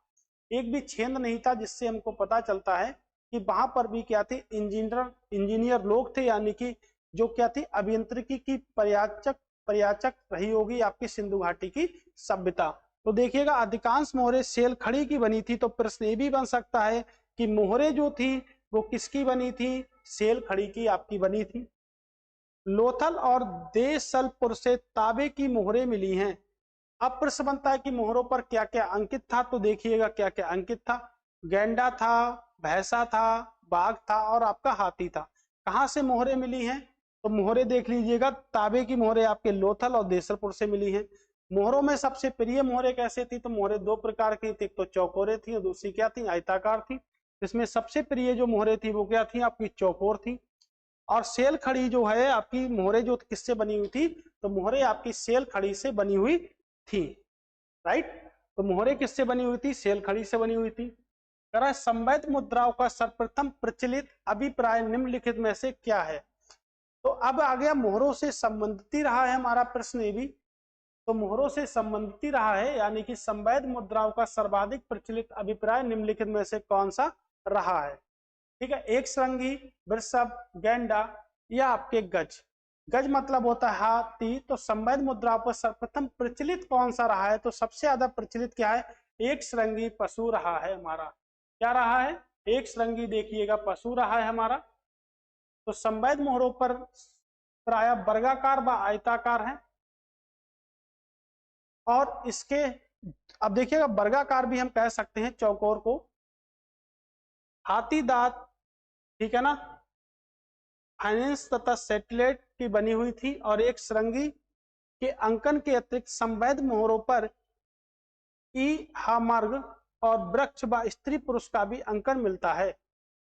एक भी छेद नहीं था, जिससे हमको पता चलता है कि वहां पर भी क्या थे? इंजीनियर लोग थे, यानी कि जो क्या थी? अभियांत्रिकी की पर्याचक रही होगी आपकी सिंधु घाटी की सभ्यता। तो देखिएगा अधिकांश मोहरें सेल खड़ी की बनी थी। तो प्रश्न ये भी बन सकता है कि मोहरें जो थी वो किसकी बनी थी? सेल खड़ी की आपकी बनी थी। लोथल और देसलपुर से तांबे की मोहरें मिली हैं। अब प्रश्न बनता है कि मोहरों पर क्या क्या अंकित था? तो देखिएगा क्या क्या अंकित था। गैंडा था, भैंसा था, बाघ था और आपका हाथी था। कहां से मोहरें मिली हैं? तो मोहरें देख लीजिएगा, तांबे की मोहरें आपके लोथल और देसलपुर से मिली हैं। मोहरों में सबसे प्रिय मोहरें कैसे थी? तो मोहरें 2 प्रकार की थी, एक तो चौकोरे थी और दूसरी क्या थी? आयताकार थी। इसमें सबसे प्रिय जो मोहरें थी वो क्या थी? आपकी चौकोर थी। और सेल खड़ी जो है आपकी मोहरें जो किससे बनी हुई थी? तो मोहरें आपकी सेल खड़ी से बनी हुई थी, राइट। तो मोहरें किससे बनी हुई थी? सेल खड़ी से बनी हुई थी। कह रहा है संवैध मुद्राओं का सर्वप्रथम प्रचलित अभिप्राय निम्नलिखित में से क्या है? तो अब आ गया मोहरों से संबंधित ही रहा है हमारा प्रश्न ये भी। तो मोहरों से संबंधित ही रहा है, यानी कि संवैध मुद्राओं का सर्वाधिक प्रचलित अभिप्राय निम्नलिखित में से कौन सा रहा है? ठीक है, एक श्रृंगी, वृषभ, गैंडा या आपके गज। गज मतलब होता है हाथी। तो संवैध मुद्राओं पर सर्वप्रथम प्रचलित कौन सा रहा है? तो सबसे ज्यादा प्रचलित क्या है? एक श्रृंगी पशु रहा है हमारा। क्या रहा है? एक श्रृंगी देखिएगा पशु रहा है हमारा। तो संवैध मोहरों पर प्राय वर्गाकार व आयताकार है। और इसके अब देखिएगा वर्गाकार भी हम कह सकते हैं चौकोर को। हाथी दांत, ठीक है ना, फाइनेंस तथा सैटेलाइट की बनी हुई थी। और एक श्रृंगी के अंकन के अतिरिक्त संवैध मोहरों पर हामार्ग और वृक्ष व स्त्री पुरुष का भी अंकन मिलता है।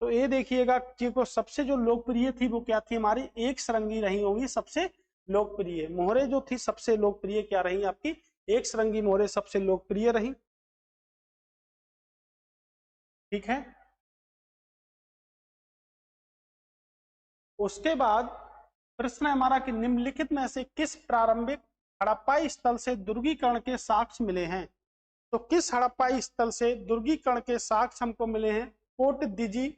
तो ये देखिएगा कि को सबसे जो लोकप्रिय थी वो क्या थी? हमारी एक श्रृंगी रही होगी सबसे लोकप्रिय। मोहरें जो थी सबसे लोकप्रिय क्या रही? आपकी एक श्रृंगी मोहरें सबसे लोकप्रिय रही। ठीक है। उसके बाद प्रश्न है हमारा कि निम्नलिखित में से किस प्रारंभिक हड़प्पाई स्थल से दुर्गीकरण के साक्ष्य मिले हैं। तो किस हड़प्पाई स्थल से दुर्गीकरण के साक्ष्य हमको मिले हैं? कोट दिजी,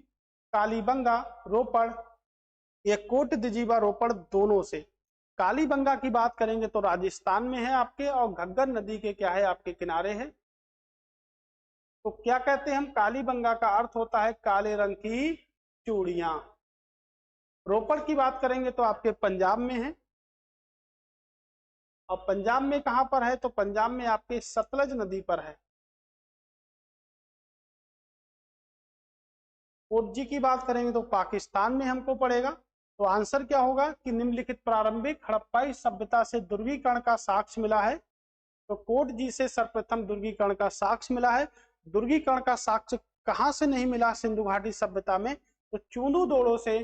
कालीबंगा, रोपड़, या कोट दिजी व रोपड़ दोनों से। कालीबंगा की बात करेंगे तो राजस्थान में है आपके, और घग्गर नदी के क्या है आपके किनारे है। तो क्या कहते हैं हम? कालीबंगा का अर्थ होता है काले रंग की चूड़ियां। रोपड़ की बात करेंगे तो आपके पंजाब में है, और पंजाब में कहां पर है? तो पंजाब में आपके सतलज नदी पर है। कोटजी की बात करेंगे तो पाकिस्तान में हमको पड़ेगा। तो आंसर क्या होगा कि निम्नलिखित प्रारंभिक हड़प्पाई सभ्यता से दुर्गीकरण का साक्ष्य मिला है। तो कोटजी से सर्वप्रथम दुर्गीकरण का साक्ष्य मिला है। दुर्गीकरण का साक्ष्य कहां से नहीं मिला सिंधु घाटी सभ्यता में? तो चूंदू दोड़ों से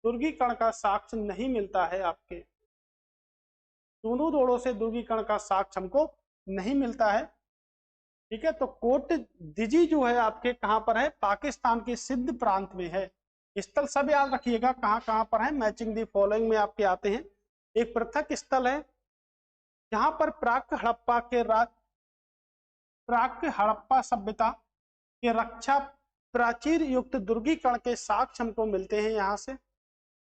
दुर्गीकरण का साक्ष्य नहीं मिलता है आपके। चूंदू दोड़ों से दुर्गीकरण का साक्ष्य हमको नहीं मिलता है। ठीक है। तो कोट दिजी जो है आपके कहां पर है? पाकिस्तान के सिंध प्रांत में है। स्थल सब याद रखिएगा कहां कहां पर है, मैचिंग दी फॉलोइंग में आपके आते हैं। एक पृथक स्थल है जहां पर प्राक हड़प्पा सभ्यता के रक्षा प्राचीर युक्त दुर्गीकरण के साक्ष्य हमको मिलते हैं यहाँ से।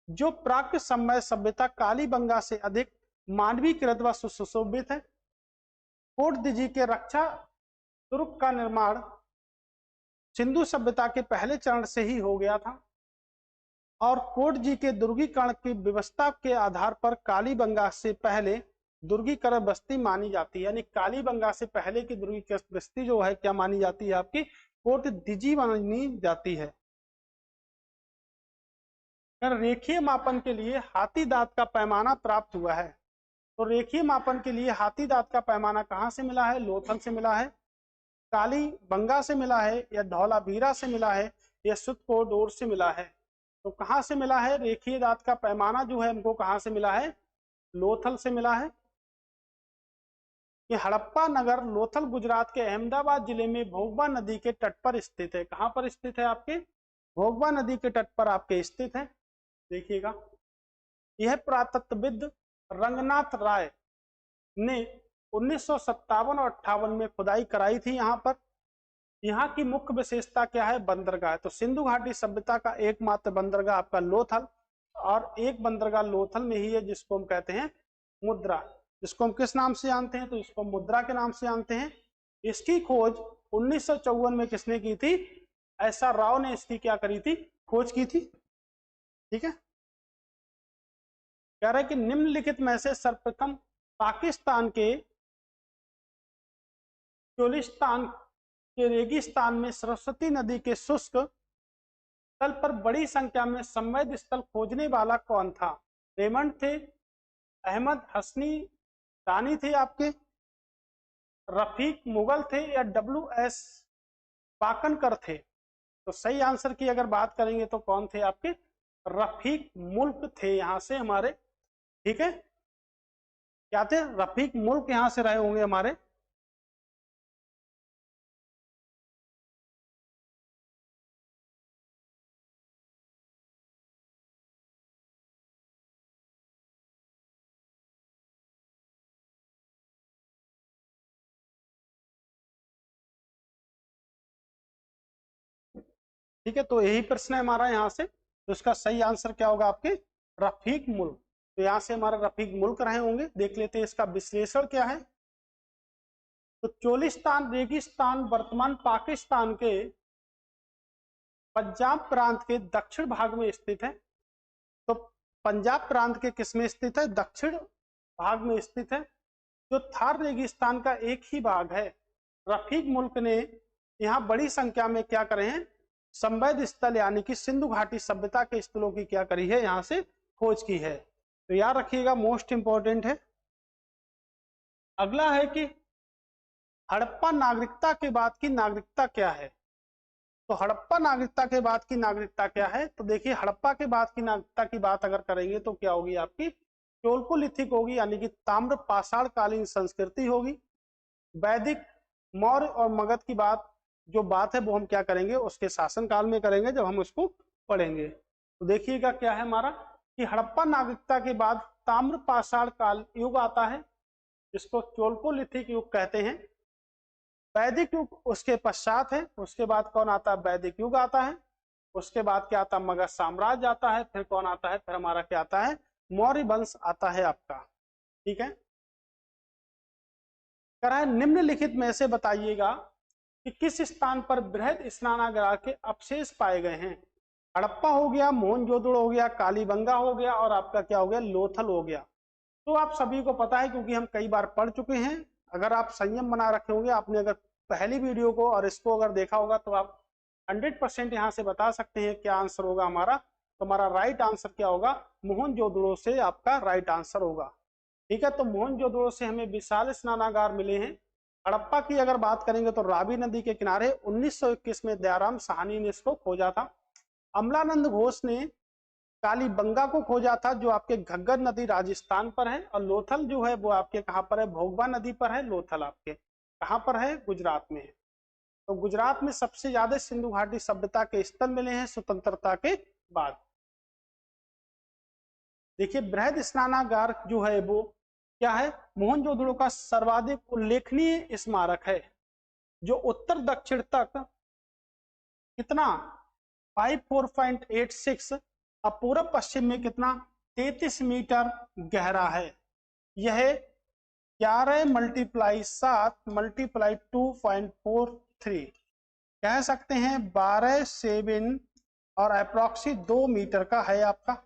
जो प्राक समय सभ्यता कालीबंगा से अधिक मानवीकृत व सुशोभित है। कोट दिजी के रक्षा दुर्ग का निर्माण सिंधु सभ्यता के पहले चरण से ही हो गया था, और कोट जी के दुर्गीकरण की व्यवस्था के आधार पर कालीबंगा से पहले दुर्गीकरण बस्ती मानी जाती है। यानी कालीबंगा से पहले की दुर्गीकरण बस्ती जो है क्या मानी जाती है? आपकी कोट दिजी मानी जाती है। रेखीय मापन के लिए हाथी दांत का पैमाना प्राप्त हुआ है। तो रेखीय मापन के लिए हाथी दांत का पैमाना कहां से मिला है? लोथल से मिला है, कालीबंगा से मिला है, या धौलावीरा से मिला है, या सुतकोडोर से मिला है। तो कहां से मिला है? रेखीय दांत का पैमाना जो है हमको कहां से मिला है? लोथल से मिला है। ये हड़प्पा नगर लोथल गुजरात के अहमदाबाद जिले में भोगबा नदी के तट पर स्थित है। कहां पर स्थित है? आपके भोगबा नदी के तट पर आपके स्थित है। देखिएगा, यह पुरातत्वविद रंगनाथ राय ने 1957 और 58 में खुदाई कराई थी यहाँ पर। यहाँ की मुख्य विशेषता क्या है? बंदरगाह। तो सिंधु घाटी सभ्यता का एकमात्र बंदरगाह आपका लोथल, और एक बंदरगाह लोथल में ही है जिसको हम कहते हैं मुद्रा। इसको हम किस नाम से जानते हैं? तो इसको मुद्रा के नाम से जानते हैं। इसकी खोज 1954 में किसने की थी? SR राव ने इसकी क्या करी थी? खोज की थी। ठीक है। कह रहे कि निम्नलिखित में से सर्वप्रथम पाकिस्तान के चोलिस्तान के रेगिस्तान में सरस्वती नदी के शुष्क तल पर बड़ी संख्या में संवेद स्थल खोजने वाला कौन था? रेमंड थे, अहमद हसनी दानी थे आपके, रफीक मुगल थे, या WS पाकनकर थे? तो सही आंसर की अगर बात करेंगे तो कौन थे आपके? रफीक मुल्क थे यहां से हमारे। ठीक है, क्या थे? रफीक मुल्क यहां से रहे होंगे हमारे। ठीक है, तो यही प्रश्न है हमारा यहाँ से। तो इसका सही आंसर क्या होगा आपके? रफीक मुल्क। तो यहाँ से हमारा रफीक मुल्क रहे होंगे। देख लेते हैं इसका विश्लेषण क्या है। तो चोलिस्तान रेगिस्तान वर्तमान पाकिस्तान के पंजाब प्रांत के दक्षिण भाग में स्थित है। तो पंजाब प्रांत के किस में स्थित है? दक्षिण भाग में स्थित है, जो थार रेगिस्तान का एक ही भाग है। रफीक मुल्क ने यहाँ बड़ी संख्या में क्या करे हैं? संवेद स्थल यानी कि सिंधु घाटी सभ्यता के स्थलों की क्या करी है? यहाँ से खोज की है। तो याद रखिएगा, मोस्ट इंपॉर्टेंट है। अगला है कि हड़प्पा नागरिकता के बाद की नागरिकता क्या है? तो हड़प्पा नागरिकता के बाद की नागरिकता क्या है? तो देखिए, हड़प्पा के बाद की नागरिकता की बात अगर करेंगे तो क्या होगी आपकी? चोलकोलिथिक होगी, यानी कि ताम्र पाषाण कालीन संस्कृति होगी। वैदिक, मौर्य और मगध की बात जो बात है वो हम क्या करेंगे, उसके शासनकाल में करेंगे जब हम उसको पढ़ेंगे। तो देखिएगा क्या है हमारा कि हड़प्पा नागरिकता के बाद ताम्र पाषाण काल युग आता है, जिसको चोलकोलिथिक युग कहते हैं। वैदिक युग उसके पश्चात है। उसके बाद कौन आता है, वैदिक युग आता है। उसके बाद क्या आता है, मगध साम्राज्य आता है। फिर कौन आता है, फिर हमारा क्या आता है, मौर्य वंश आता है आपका। ठीक है, कह है निम्नलिखित में से बताइएगा कि किस स्थान पर बृहद स्नानागार के अवशेष पाए गए हैं। हड़प्पा हो गया, मोहनजोदड़ो हो गया, कालीबंगा हो गया और आपका क्या हो गया, लोथल हो गया। तो आप सभी को पता है क्योंकि हम कई बार पढ़ चुके हैं। अगर आप संयम बना रखे होंगे, आपने अगर पहली वीडियो को और इसको अगर देखा होगा तो आप 100% यहाँ से बता सकते हैं क्या आंसर होगा हमारा। तो हमारा राइट आंसर क्या होगा, मोहनजोदड़ो से आपका राइट आंसर होगा। ठीक है, तो मोहनजोदड़ो से हमें विशाल स्नानागार मिले हैं। हड़प्पा की अगर बात करेंगे तो रावी नदी के किनारे 1921 में दयाराम साहनी ने इसको खोजा था। अमलानंद घोष ने कालीबंगा को खोजा था, जो आपके घग्गर नदी राजस्थान पर है। और लोथल जो है वो आपके कहाँ पर है, भोगबा नदी पर है। लोथल आपके कहाँ पर है, गुजरात में है। तो गुजरात में सबसे ज्यादा सिंधु घाटी सभ्यता के स्थल मिले हैं स्वतंत्रता के बाद। देखिए बृहद स्नानागार जो है वो क्या है, मोहनजोदड़ो का सर्वाधिक उल्लेखनीय स्मारक है, जो उत्तर दक्षिण तक कितना 54.86 और पूर्व पश्चिम में कितना 33 मीटर गहरा है। यह 11 मल्टीप्लाई 7 मल्टीप्लाई 2.43 कह सकते हैं 12 7 और अप्रोक्सी 2 मीटर का है आपका।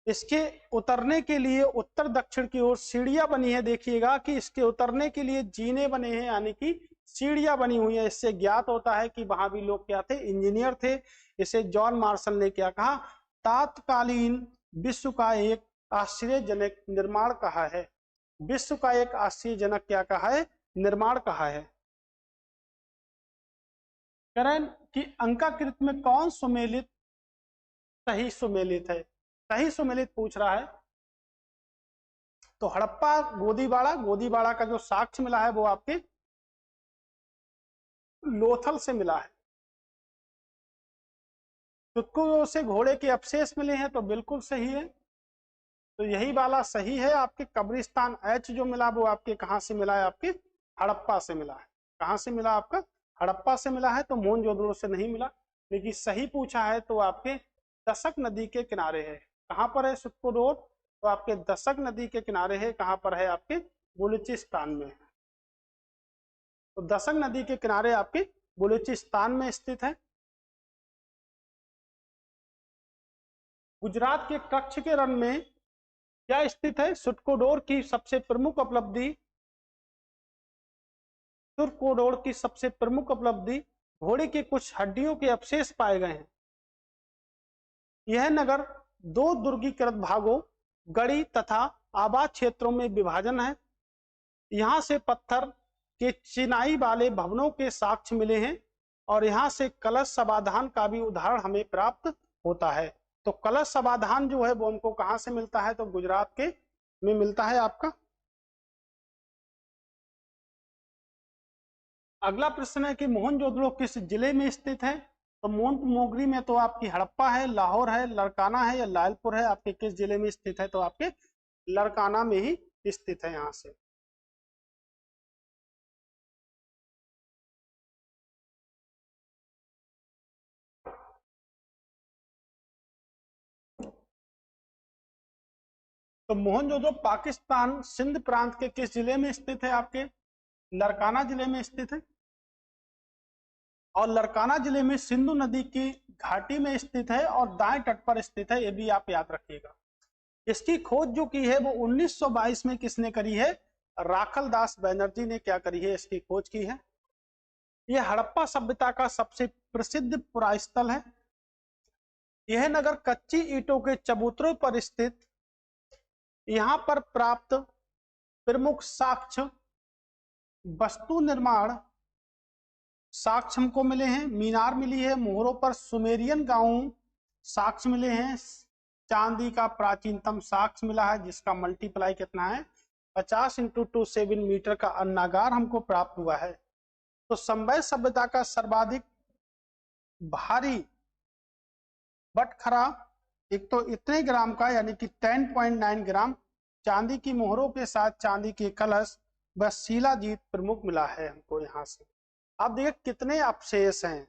इसके उतरने के लिए उत्तर दक्षिण की ओर सीढ़ियां बनी है। देखिएगा कि इसके उतरने के लिए जीने बने हैं, यानी कि सीढ़ियां बनी हुई है। इससे ज्ञात होता है कि वहां भी लोग क्या थे, इंजीनियर थे। इसे जॉन मार्शल ने क्या कहा, तात्कालीन विश्व का एक आश्चर्यजनक निर्माण कहा है। विश्व का एक आश्चर्यजनक क्या कहा है, निर्माण कहा है। करण की अंकाकृत में कौन सुमेलित सही सुमेलित है, सही सुमेलित पूछ रहा है। तो हड़प्पा गोदीबाड़ा, गोदीबाड़ा का जो साक्ष्य मिला है वो आपके लोथल से मिला है। तुतको से घोड़े के अवशेष मिले हैं, तो बिल्कुल सही है। तो यही वाला सही है। आपके कब्रिस्तान एच जो मिला वो आपके कहां से मिला है, आपके हड़प्पा से मिला है। कहां से मिला, आपका हड़प्पा से मिला है। तो मोहनजोदड़ो से नहीं मिला। लेकिन सही पूछा है तो आपके दशक नदी के किनारे है। कहां पर है सुक्को रोड, तो आपके दशक नदी के किनारे है। कहां पर है, आपके बलूचिस्तान में। तो दशक नदी के किनारे आपके बलूचिस्तान में स्थित है। गुजरात के कच्छ के रण में क्या स्थित है, सुटकोडोर की सबसे प्रमुख उपलब्धि, सुटकोडोर की सबसे प्रमुख उपलब्धि घोड़े की कुछ हड्डियों के अवशेष पाए गए हैं। यह नगर 2 दुर्गीकृत भागों, गढ़ी तथा आबाद क्षेत्रों में विभाजन है। यहाँ से पत्थर के चिनाई वाले भवनों के साक्ष्य मिले हैं। और यहाँ से कलश समाधान का भी उदाहरण हमें प्राप्त होता है। तो कलश समाधान जो है वो हमको कहाँ से मिलता है, तो गुजरात के में मिलता है आपका। अगला प्रश्न है कि मोहनजोदड़ो किस जिले में स्थित है। तो मोंटमोगरी में तो आपकी हड़प्पा है, लाहौर है, लड़काना है या लालपुर है। आपके किस जिले में स्थित है, तो आपके लड़काना में ही स्थित है। यहाँ से तो मोहनजोदड़ो पाकिस्तान सिंध प्रांत के किस जिले में स्थित है, आपके लड़काना जिले में स्थित है। और लड़काना जिले में सिंधु नदी की घाटी में स्थित है और दाएं तट पर स्थित है। ये भी आप याद रखिएगा। इसकी खोज जो की है वो 1922 में किसने करी है, राखल दास बैनर्जी ने क्या करी है, इसकी खोज की है। यह हड़प्पा सभ्यता का सबसे प्रसिद्ध पुरास्थल है। यह नगर कच्ची ईंटों के चबूतरों पर स्थित, यहाँ पर प्राप्त प्रमुख साक्ष्य वस्तु निर्माण साक्ष्य हमको मिले हैं। मीनार मिली है, मोहरों पर सुमेरियन गांव साक्ष्य मिले हैं। चांदी का प्राचीनतम साक्ष्य मिला है, जिसका मल्टीप्लाई कितना है 50 × 2 7 मीटर का अन्नागार हमको प्राप्त हुआ है। तो संवै सभ्यता का सर्वाधिक भारी बटखरा एक तो इतने ग्राम का यानी कि 10.9 ग्राम चांदी की मोहरों के साथ चांदी के कलश व शिलाजीत प्रमुख मिला है हमको यहाँ से। अब देखिए कितने अवशेष हैं,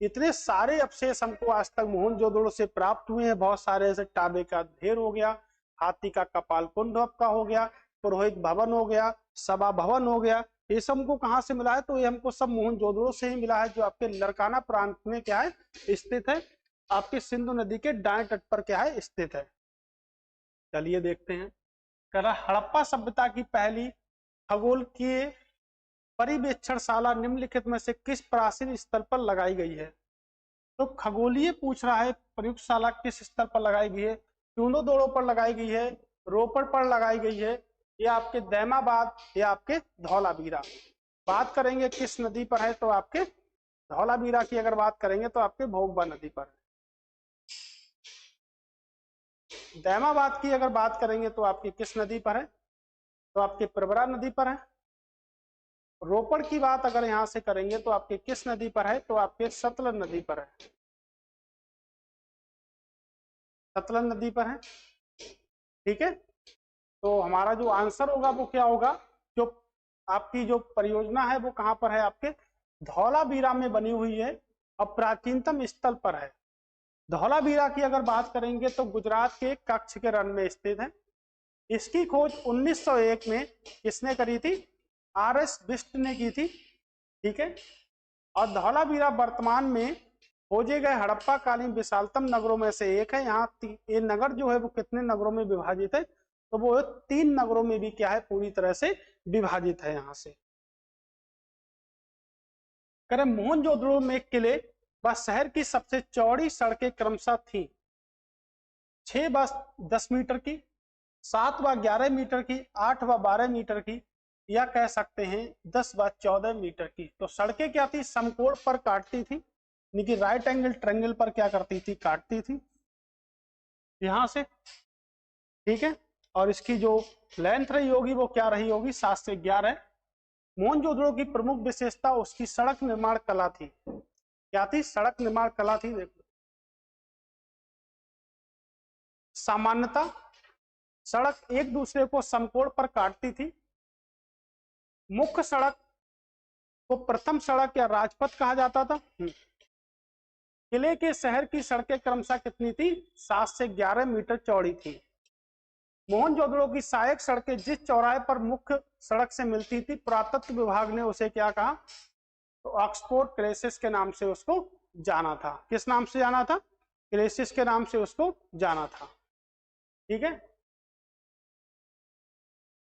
इतने सारे अवशेष हमको आज तक मोहनजोदड़ो से प्राप्त हुए हैं। बहुत सारे, ऐसे टाबे का ढेर हो गया, हाथी का कपाल कुंड का हो गया, पुरोहित भवन हो गया, सभा भवन हो गया, ये सब हमको कहाँ से मिला है? तो ये हमको सब मोहनजोदड़ो से ही मिला है, जो आपके लरकाना प्रांत में क्या है स्थित है, आपके सिंधु नदी के दाएं तट पर क्या है स्थित है। चलिए देखते हैं। कह रहा हड़प्पा सभ्यता की पहली खगोल की परिवेक्षणशाला निम्नलिखित में से किस प्राचीन स्थल पर लगाई गई है? तो खगोलीय पूछ रहा है, प्रयोगशाला किस स्तर पर लगाई गई है? चूनो दोड़ो पर लगाई गई है, रोपड़ पर लगाई गई है, या आपके दैमाबाद, या आपके धौलावीरा। बात करेंगे किस नदी पर है, तो आपके धौलावीरा की अगर बात करेंगे तो आपके भोगबा नदी पर है। दैमाबाद की अगर बात करेंगे तो आपकी किस नदी पर है? तो आपके प्रवरा नदी पर है। रोपड़ की बात अगर यहां से करेंगे तो आपके किस नदी पर है? तो आपके सतलज नदी पर है, सतलज नदी पर है। ठीक है, तो हमारा जो आंसर होगा वो क्या होगा? जो आपकी जो परियोजना है वो कहां पर है? आपके धौलावीरा में बनी हुई है और प्राचीनतम स्थल पर है। धौलावीरा की अगर बात करेंगे तो गुजरात के कच्छ के रण में स्थित है। इसकी खोज 1901 में किसने करी थी? आर.एस. बिष्ट ने की थी। ठीक है, और धौलावीरा वर्तमान में खोजे गए हड़प्पा कालीन विशालतम नगरों में से एक है। यहाँ ये नगर जो है वो कितने नगरों में विभाजित है? तो वो 3 नगरों में भी क्या है, पूरी तरह से विभाजित है। यहाँ से करें मोहनजोदड़ो में किले व शहर की सबसे चौड़ी सड़कें क्रमशः थी 6 व 10 मीटर की, 7 व 11 मीटर की, 8 व 12 मीटर की, या कह सकते हैं 10 व 14 मीटर की। तो सड़कें क्या थी? समकोण पर काटती थी, यानी कि राइट एंगल ट्रायंगल पर क्या करती थी? काटती थी यहां से। ठीक है, और इसकी जो लेंथ रही होगी वो क्या रही होगी? 7 से 11। मोहनजोदड़ो की प्रमुख विशेषता उसकी सड़क निर्माण कला थी। क्या थी? सड़क निर्माण कला थी। देखो, सामान्यतः सड़क एक दूसरे को समकोण पर काटती थी। मुख्य सड़क को प्रथम सड़क या राजपथ कहा जाता था। किले के शहर की सड़कें क्रमशः कितनी थी? 7 से 11 मीटर चौड़ी थी। मोहनजोदड़ो की सहायक सड़कें जिस चौराहे पर मुख्य सड़क से मिलती थी, पुरातत्व विभाग ने उसे क्या कहा? तो ऑक्सफोर्ड क्रेसिस के नाम से उसको जाना था। किस नाम से जाना था? क्रेसिस के नाम से उसको जाना था। ठीक है,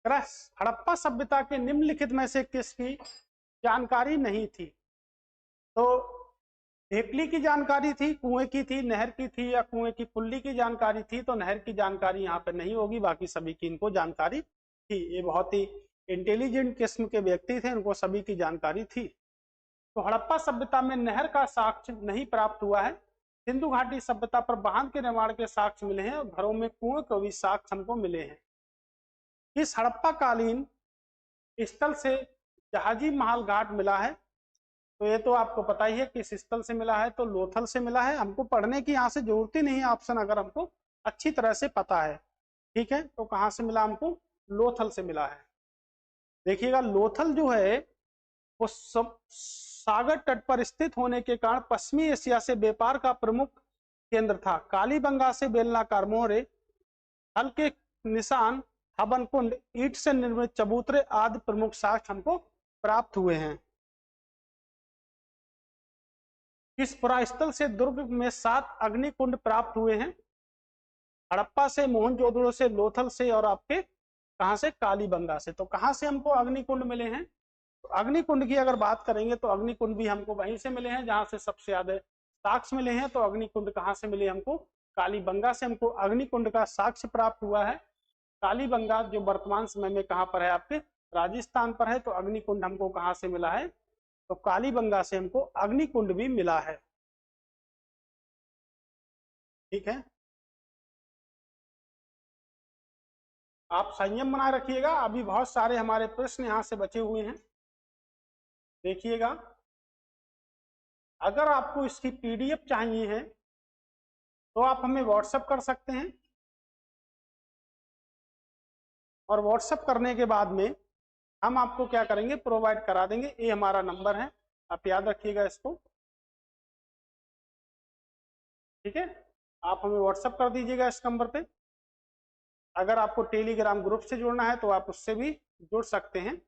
हड़प्पा सभ्यता के निम्नलिखित में से किसकी जानकारी नहीं थी? तो ढेकली की जानकारी थी, कुएं की थी, नहर की थी, या कुएं की पुल्ली की जानकारी थी? तो नहर की जानकारी यहाँ पे नहीं होगी, बाकी सभी की इनको जानकारी थी। ये बहुत ही इंटेलिजेंट किस्म के व्यक्ति थे, इनको सभी की जानकारी थी। तो हड़प्पा सभ्यता में नहर का साक्ष्य नहीं प्राप्त हुआ है। सिंधु घाटी सभ्यता पर बांध के निर्माण के साक्ष्य मिले हैं और घरों में कुएं के भी साक्ष्य हमको मिले हैं। इस हड़प्पा कालीन स्थल से जहाजी महाल घाट मिला है। तो ये तो आपको पता ही है किस स्थल से मिला है, तो लोथल से मिला है। हमको पढ़ने की यहाँ से जरूरत ही नहीं है ऑप्शन, अगर हमको अच्छी तरह से पता है। ठीक है, तो कहाँ से मिला? हमको लोथल से मिला है। देखिएगा, लोथल जो है वो सब सागर तट पर स्थित होने के कारण पश्चिमी एशिया से व्यापार का प्रमुख केंद्र था। कालीबंगा से बेलनाकार मोहरे, हल के निशान, हवन कुंड, ईंट से निर्मित चबूतरे आदि प्रमुख साक्ष्य हमको प्राप्त हुए हैं। इस पुरास्थल से दुर्ग में 7 अग्निकुंड प्राप्त हुए हैं। हड़प्पा से, मोहनजोदड़ो से, लोथल से, और आपके कहां से? कालीबंगा से। तो कहां से हमको अग्निकुंड मिले हैं? तो अग्निकुंड की अगर बात करेंगे तो अग्निकुंड भी हमको वहीं से मिले हैं जहां से सबसे ज्यादा साक्ष्य मिले हैं। तो अग्निकुंड कहां से मिले हमको? कालीबंगा से हमको अग्निकुंड का साक्ष्य प्राप्त हुआ है। कालीबंगा जो वर्तमान समय में कहां पर है? आपके राजस्थान पर है। तो अग्निकुंड हमको कहां से मिला है? तो कालीबंगा से हमको अग्निकुंड भी मिला है। ठीक है, आप संयम बनाए रखिएगा, अभी बहुत सारे हमारे प्रश्न यहाँ से बचे हुए हैं। देखिएगा, अगर आपको इसकी पीडीएफ चाहिए है तो आप हमें व्हाट्सएप कर सकते हैं, और व्हाट्सएप करने के बाद में हम आपको क्या करेंगे, प्रोवाइड करा देंगे। ये हमारा नंबर है, आप याद रखिएगा इसको, ठीक है। आप हमें व्हाट्सएप कर दीजिएगा इस नंबर पे। अगर आपको टेलीग्राम ग्रुप से जुड़ना है तो आप उससे भी जुड़ सकते हैं।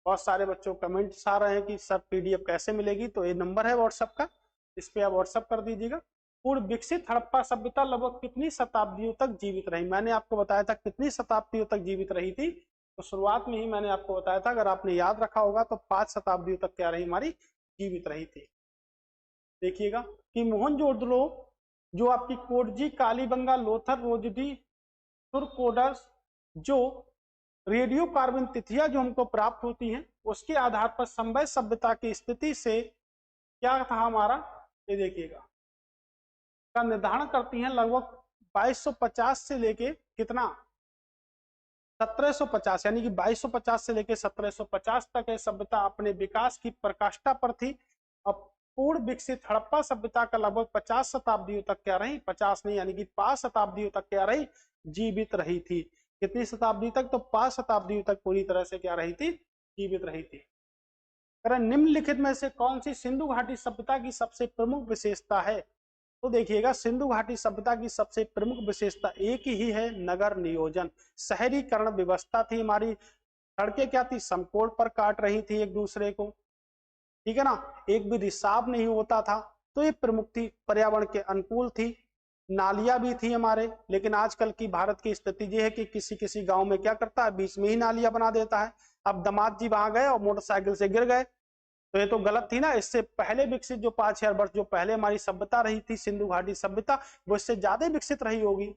बहुत सारे बच्चों कमेंट्स आ रहे हैं कि सर पीडीएफ कैसे मिलेगी, तो ये नंबर है व्हाट्सएप का, इस पे आप व्हाट्सएप कर दीजिएगा। पूर्व विकसित हड़प्पा सभ्यता लगभग कितनी शताब्दियों तक जीवित रही? मैंने आपको बताया था कितनी शताब्दियों तक जीवित रही थी, तो शुरुआत में ही मैंने आपको बताया था, अगर आपने याद रखा होगा तो 5 शताब्दियों तक क्या रही, हमारी जीवित रही थी। देखिएगा कि मोहनजोदड़ो जो आपकी कोटजी, कालीबंगा, लोथर, रोजडी, तुर्कोडस, जो रेडियो कार्बन तिथियां जो हमको प्राप्त होती हैं, उसके आधार पर संवय सभ्यता की स्थिति से क्या था हमारा, ये देखिएगा, का निर्धारण करती हैं। लगभग 2250 से लेके कितना, 1750, यानी कि 2250 से लेके 1750 तक ये सभ्यता अपने विकास की प्रकाष्ठा पर थी। अब पूर्ण विकसित हड़प्पा सभ्यता का लगभग 50 शताब्दियों तक क्या रही, 50 नहीं यानी कि 5 शताब्दियों तक क्या रही, जीवित रही थी। कितनी शताब्दी तक, तो 5 शताब्दी तक पूरी तरह से क्या रही थी, जीवित रही थी। निम्नलिखित में से कौन सी सिंधु घाटी सभ्यता की सबसे प्रमुख विशेषता है? तो देखिएगा, सिंधु घाटी सभ्यता की सबसे प्रमुख विशेषता एक ही है, नगर नियोजन। शहरीकरण व्यवस्था थी हमारी, सड़कें क्या थी, समकोण पर काट रही थी एक दूसरे को, ठीक है ना, एक भी रिसाव नहीं होता था, तो ये प्रमुख थी। पर्यावरण के अनुकूल थी, नालियां भी थी हमारे। लेकिन आजकल की भारत की स्थिति ये है कि किसी किसी गांव में क्या करता है, बीच में ही नालियां बना देता है। अब दामाद जी वहां गए और मोटरसाइकिल से गिर गए, तो ये तो गलत थी ना। इससे पहले विकसित जो 5000 वर्ष जो पहले हमारी सभ्यता रही थी, सिंधु घाटी सभ्यता, वो इससे ज्यादा विकसित रही होगी,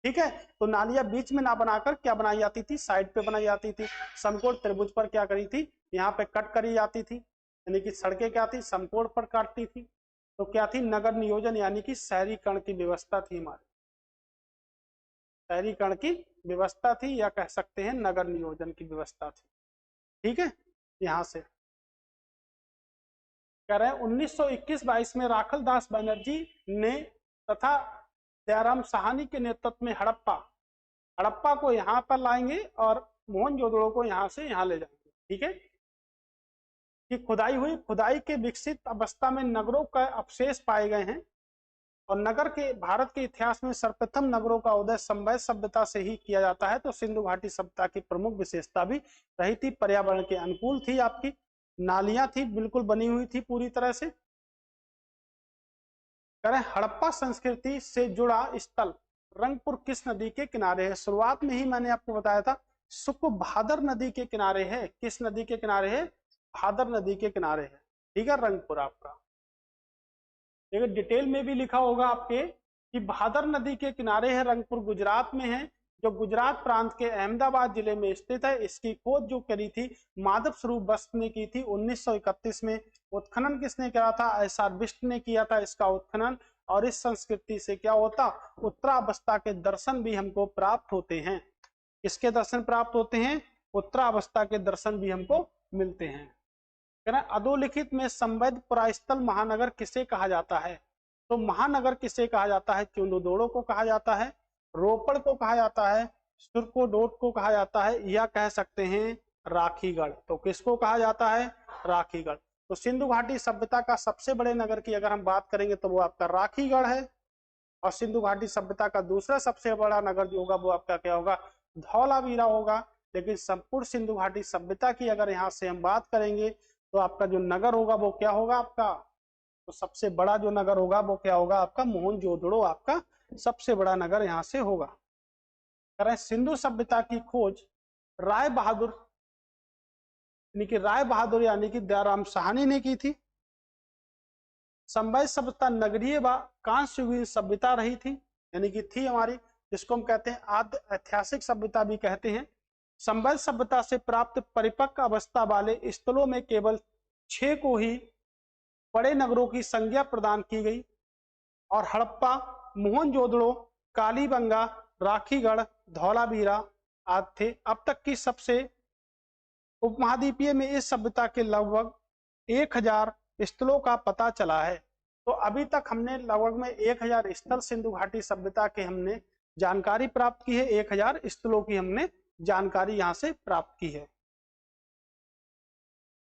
ठीक है। तो नालियां बीच में ना बनाकर क्या बनाई जाती थी, साइड पे बनाई जाती थी। समकोण त्रिभुज पर क्या करी थी, यहाँ पे कट करी जाती थी, यानी कि सड़कें क्या थी, समकोण पर काटती थी। तो क्या थी, नगर नियोजन, यानी कि शहरीकरण की व्यवस्था थी हमारी, शहरीकरण की व्यवस्था थी, या कह सकते हैं नगर नियोजन की व्यवस्था थी, ठीक है। यहां से कह रहे हैं 1921-22 में राखल दास बनर्जी ने तथा दयाराम साहनी के नेतृत्व में हड़प्पा को यहाँ पर लाएंगे और मोहनजोदड़ो को यहाँ से यहाँ ले जाएंगे, ठीक है। कि खुदाई हुई, खुदाई के विकसित अवस्था में नगरों का अवशेष पाए गए हैं, और नगर के भारत के इतिहास में सर्वप्रथम नगरों का उदय संवय सभ्यता से ही किया जाता है। तो सिंधु घाटी सभ्यता की प्रमुख विशेषता भी रही थी, पर्यावरण के अनुकूल थी, आपकी नालियां थी बिल्कुल बनी हुई थी पूरी तरह से। करें हड़प्पा संस्कृति से जुड़ा स्थल रंगपुर किस नदी के किनारे है? शुरुआत में ही मैंने आपको बताया था, सुखभादर नदी के किनारे है। किस नदी के किनारे है? भादर नदी के किनारे है, ठीक है, रंगपुर आपका। देखिए डिटेल में भी लिखा होगा आपके कि भादर नदी के किनारे है, रंगपुर गुजरात में है, जो गुजरात प्रांत के अहमदाबाद जिले में स्थित है। इसकी खोज जो करी थी माधव स्वरूप वस्त ने की थी 1931 में। उत्खनन किसने करा था? एसआर बिष्ट ने किया था इसका उत्खनन। और इस संस्कृति से क्या होता, उत्तरावस्था के दर्शन भी हमको प्राप्त होते हैं। किसके दर्शन प्राप्त होते हैं? उत्तरावस्था के दर्शन भी हमको मिलते हैं। अधोलिखित में संवैध पुरास्थल महानगर किसे कहा जाता है? तो महानगर किसे कहा जाता है? चुंदोदोड़ो को कहा जाता है, रोपड़ को कहा जाता है, सुरकोडोट को कहा जाता है, या कह सकते हैं राखीगढ़। तो किसको कहा जाता है? राखीगढ़। तो सिंधु घाटी सभ्यता का सबसे बड़े नगर की अगर हम बात करेंगे तो वो आपका राखीगढ़ है, और सिंधु घाटी सभ्यता का दूसरा सबसे बड़ा नगर जो होगा वो आपका क्या होगा? धौलावीरा होगा। लेकिन संपूर्ण सिंधु घाटी सभ्यता की अगर यहाँ से हम बात करेंगे तो आपका जो नगर होगा वो क्या होगा आपका? तो सबसे बड़ा जो नगर होगा वो क्या होगा आपका? मोहनजोदड़ो आपका सबसे बड़ा नगर यहाँ से होगा। करें सिंधु सभ्यता की खोज राय बहादुर यानी कि दयाराम साहनी ने की थी। संवय सभ्यता नगरीय व कांस्ययुगीन सभ्यता रही थी, यानी कि थी हमारी, जिसको हम कहते हैं आद्य ऐतिहासिक सभ्यता भी कहते हैं। संवय सभ्यता से प्राप्त परिपक्व अवस्था वाले स्थलों में केवल 6 को ही बड़े नगरों की संज्ञा प्रदान की गई, और हड़प्पा, मोहनजोदड़ो, कालीबंगा, राखीगढ़, धौलावीरा आदि थे। अब तक की सबसे उपमहाद्वीपीय में इस सभ्यता के लगभग 1000 स्थलों का पता चला है। तो अभी तक हमने लगभग में 1000 स्थल सिंधु घाटी सभ्यता के हमने जानकारी प्राप्त की है, 1000 स्थलों की हमने जानकारी यहाँ से प्राप्त की है।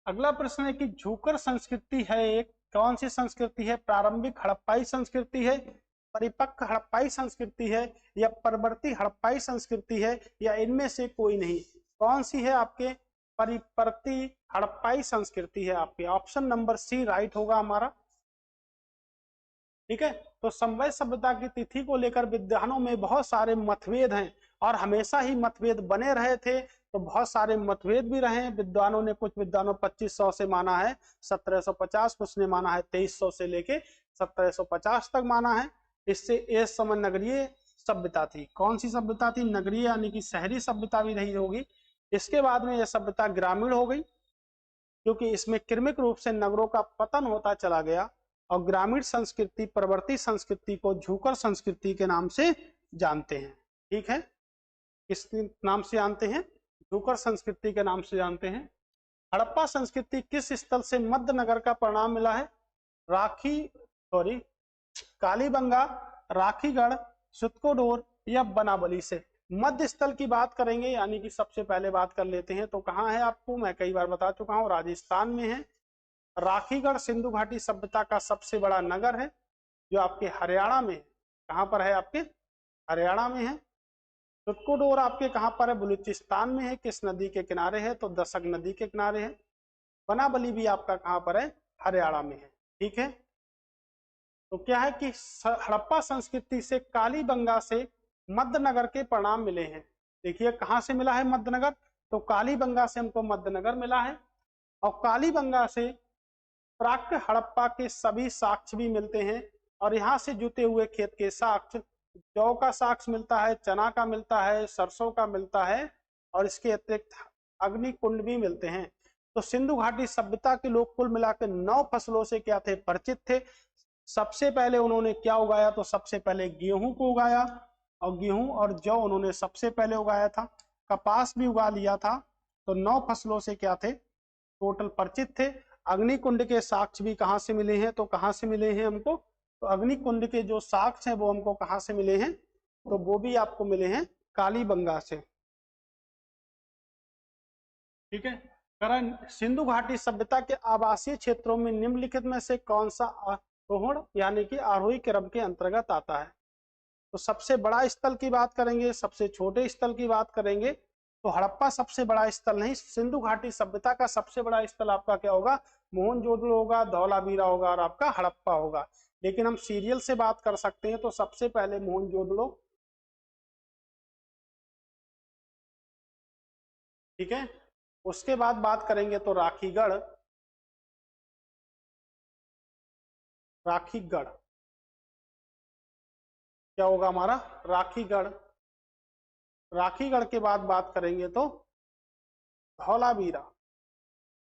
अगला प्रश्न है कि झूकर संस्कृति है एक, कौन सी संस्कृति है? प्रारंभिक हड़प्पाई संस्कृति है, परिपक्व हड़प्पाई संस्कृति है, या परवर्ती हड़प्पाई संस्कृति है, या इनमें से कोई नहीं? कौन सी है आपके? परिवर्ती हड़प्पाई संस्कृति है आपके। ऑप्शन नंबर सी राइट होगा हमारा। ठीक है, तो संवै सभ्यता की तिथि को लेकर विद्वानों में बहुत सारे मतभेद हैं और हमेशा ही मतभेद बने रहे थे। तो बहुत सारे मतभेद भी रहे हैं विद्वानों ने, कुछ विद्वानों 2500 से माना है 1750, कुछ ने माना है 2300 से लेके 1750 तक माना है। इससे इस समय नगरीय सभ्यता थी। कौन सी सभ्यता थी? नगरीय, यानी कि शहरी सभ्यता भी रही होगी। इसके बाद में यह सभ्यता ग्रामीण हो गई, क्योंकि इसमें क्रमिक रूप से नगरों का पतन होता चला गया और ग्रामीण संस्कृति, परवर्ती संस्कृति को झूकर संस्कृति के नाम से जानते हैं। ठीक है, किस नाम से जानते हैं? झूकर संस्कृति के नाम से जानते हैं। हड़प्पा संस्कृति किस स्थल से मध्य नगर का परिणाम मिला है? कालीबंगा, राखीगढ़, सुतकोडोर या बनाबली से? मध्य स्थल की बात करेंगे, यानी कि सबसे पहले बात कर लेते हैं तो कहाँ है? आपको मैं कई बार बता चुका हूँ, राजस्थान में है। राखीगढ़ सिंधु घाटी सभ्यता का सबसे बड़ा नगर है, जो आपके हरियाणा में है। कहाँ पर है? आपके हरियाणा में है। सुतकोडोर आपके कहाँ पर है? बलूचिस्तान में है। किस नदी के किनारे है? तो दशक नदी के किनारे है। बनाबली भी आपका कहाँ पर है? हरियाणा में है। ठीक है, तो क्या है कि हड़प्पा संस्कृति से कालीबंगा से मध्यनगर के परिणाम मिले हैं। देखिए कहाँ से मिला है मध्यनगर? तो कालीबंगा से हमको मध्यनगर मिला है। और कालीबंगा से प्राक हड़प्पा के सभी साक्ष्य भी मिलते हैं, और यहाँ से जुते हुए खेत के साक्ष्य, जौ का साक्ष्य मिलता है, चना का मिलता है, सरसों का मिलता है, और इसके अतिरिक्त अग्निकुंड भी मिलते हैं। तो सिंधु घाटी सभ्यता के लोग कुल मिलाकर 9 फसलों से क्या थे? परिचित थे। सबसे पहले उन्होंने क्या उगाया? तो सबसे पहले गेहूं को उगाया, और गेहूं और जौ उन्होंने सबसे पहले उगाया था। कपास भी उगा लिया था। तो 9 फसलों से क्या थे? टोटल परिचित थे। अग्निकुंड के साक्ष्य भी कहाँ से मिले हैं? तो कहाँ से मिले हैं हमको? तो अग्निकुंड के जो साक्ष्य हैं वो हमको कहाँ से मिले हैं? तो वो भी आपको मिले हैं कालीबंगा से। ठीक है, कारण सिंधु घाटी सभ्यता के आवासीय क्षेत्रों में निम्नलिखित में से कौन सा आरोहण यानी कि आरोही क्रम के अंतर्गत आता है? तो सबसे बड़ा स्थल की बात करेंगे, सबसे छोटे स्थल की बात करेंगे, तो हड़प्पा सबसे बड़ा स्थल नहीं, सिंधु घाटी सभ्यता का सबसे बड़ा स्थल आपका क्या होगा? मोहनजोदड़ो होगा, धौलावीरा होगा, और आपका हड़प्पा होगा। लेकिन हम सीरियल से बात कर सकते हैं, तो सबसे पहले मोहनजोदड़ो। ठीक है, उसके बाद बात करेंगे तो राखीगढ़। राखीगढ़ क्या होगा हमारा? राखीगढ़। राखीगढ़ के बाद बात करेंगे तो धौलावीरा।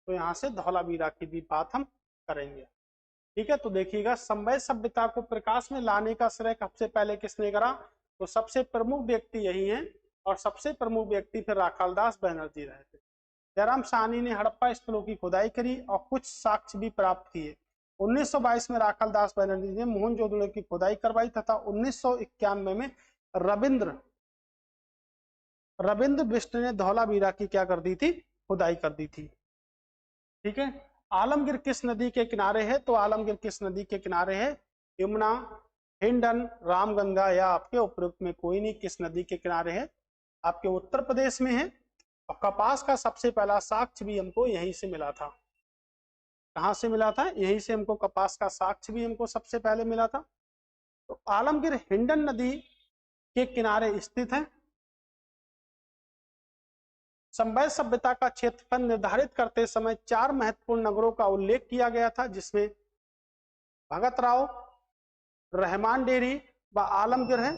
तो यहाँ से धौलावीरा की भी बात हम करेंगे। ठीक है, तो देखिएगा संवै सभ्यता को प्रकाश में लाने का श्रेय सबसे पहले किसने करा? तो सबसे प्रमुख व्यक्ति यही हैं, और सबसे प्रमुख व्यक्ति फिर राखालदास बनर्जी रहे थे। जयराम साहनी ने हड़प्पा स्थलों की खुदाई करी और कुछ साक्ष्य भी प्राप्त किए। 1922 में राखालदास बनर्जी ने मोहनजोदड़ो की खुदाई करवाई, तथा 1991 में रविंद्र बिष्ट ने धौलावीरा की क्या कर दी थी? खुदाई कर दी थी। ठीक है, आलमगीर किस नदी के किनारे है? तो आलमगीर किस नदी के किनारे है? यमुना, हिंडन, रामगंगा, या आपके उपयुक्त में कोई नहीं। किस नदी के किनारे है? आपके उत्तर प्रदेश में है। और कपास का सबसे पहला साक्ष्य भी हमको यहीं से मिला था। कहाँ से मिला था? यहीं से हमको कपास का साक्ष्य भी हमको सबसे पहले मिला था। तो आलमगीर हिंडन नदी के किनारे स्थित है। संवै सभ्यता का क्षेत्रफल निर्धारित करते समय 4 महत्वपूर्ण नगरों का उल्लेख किया गया था, जिसमें भगत राव, रहमान डेरी व आलमगीर है।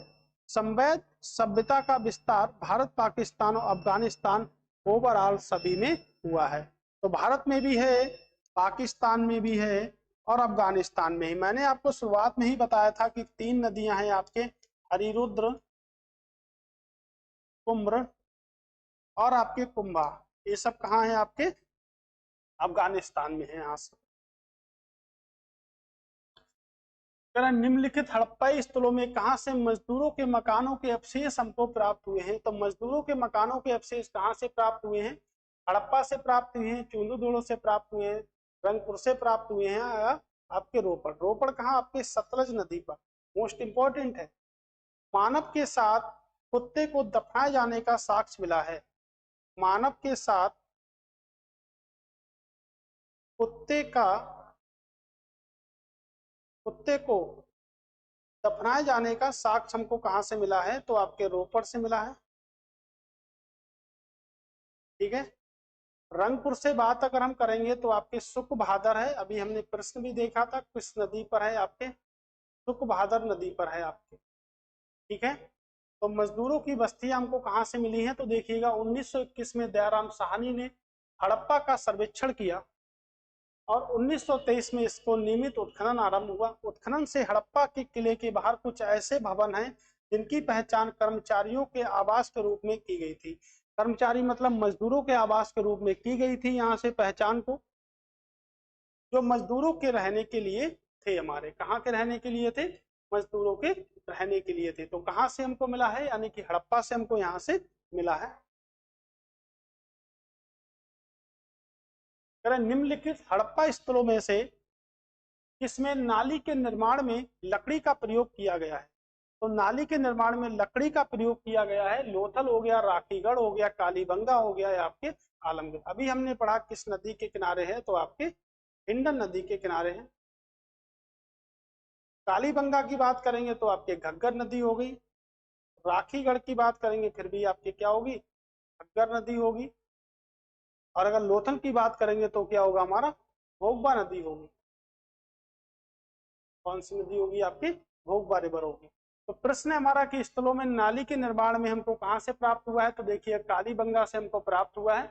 संवै सभ्यता का विस्तार भारत, पाकिस्तान और अफगानिस्तान ओवरऑल सभी में हुआ है। तो भारत में भी है, पाकिस्तान में भी है, और अफगानिस्तान में ही। मैंने आपको शुरुआत में ही बताया था कि 3 नदियां हैं आपके, हरिरुद्र, कुम्र और आपके कुंभा। ये सब कहाँ है? आपके अफगानिस्तान में है। यहाँ से निम्नलिखित हड़प्पाई स्थलों में कहां से मजदूरों के मकानों के अवशेष हमको प्राप्त हुए हैं? तो मजदूरों के मकानों के अवशेष कहां से प्राप्त हुए हैं? हड़प्पा से प्राप्त हुए हैं, चूंदुदुड़ो से प्राप्त हुए हैं, रंगपुर से प्राप्त हुए हैं, या आपके रोपड़। रोपड़ कहाँ? आपके सतलज नदी पर। मोस्ट इंपॉर्टेंट है। मानव के साथ कुत्ते को दफनाए जाने का साक्ष्य मिला है। मानव के साथ कुत्ते को दफनाए जाने का साक्ष्य हमको कहां से मिला है? तो आपके रोपड़ से मिला है। ठीक है। रंगपुर से बात अगर हम करेंगे तो आपके सुख बहादुर है। अभी हमने प्रश्न भी देखा था किस नदी पर है, आपके सुख बहादुर नदी पर है आपके। ठीक है। तो मजदूरों की बस्तियां हमको कहां से मिली हैं? तो देखिएगा 1921 में दयाराम साहनी ने हड़प्पा का सर्वेक्षण किया और 1923 में इसको नियमित उत्खनन आरंभ हुआ। उत्खनन से हड़प्पा के किले के बाहर कुछ ऐसे भवन हैं जिनकी पहचान कर्मचारियों के आवास के रूप में की गई थी। कर्मचारी मतलब मजदूरों के आवास के रूप में की गई थी। यहाँ से पहचान को जो मजदूरों के रहने के लिए थे, हमारे कहाँ के रहने के लिए थे? मजदूरों के रहने के लिए थे। तो कहाँ से हमको मिला है? यानी कि हड़प्पा से हमको यहाँ से मिला है। निम्नलिखित हड़प्पा स्थलों में से किसमें नाली के निर्माण में लकड़ी का प्रयोग किया गया है? तो नाली के निर्माण में लकड़ी का प्रयोग किया गया है। लोथल हो गया, राखीगढ़ हो गया, कालीबंगा हो गया, या आपके आलमगीर। अभी हमने पढ़ा किस नदी के किनारे है? तो आपके हिंडन नदी के किनारे है। कालीबंगा की बात करेंगे तो आपके घग्गर नदी हो गई। राखीगढ़ की बात करेंगे फिर भी आपके क्या होगी? घग्गर नदी होगी। और अगर लोथल की बात करेंगे तो क्या होगा? हमारा भोगबा नदी होगी। कौन सी नदी होगी? आपकी भोगबा रिवर होगी। तो प्रश्न है हमारा कि स्थलों में नाली के निर्माण में हमको कहां से प्राप्त हुआ है? तो देखिए कालीबंगा से हमको प्राप्त हुआ है।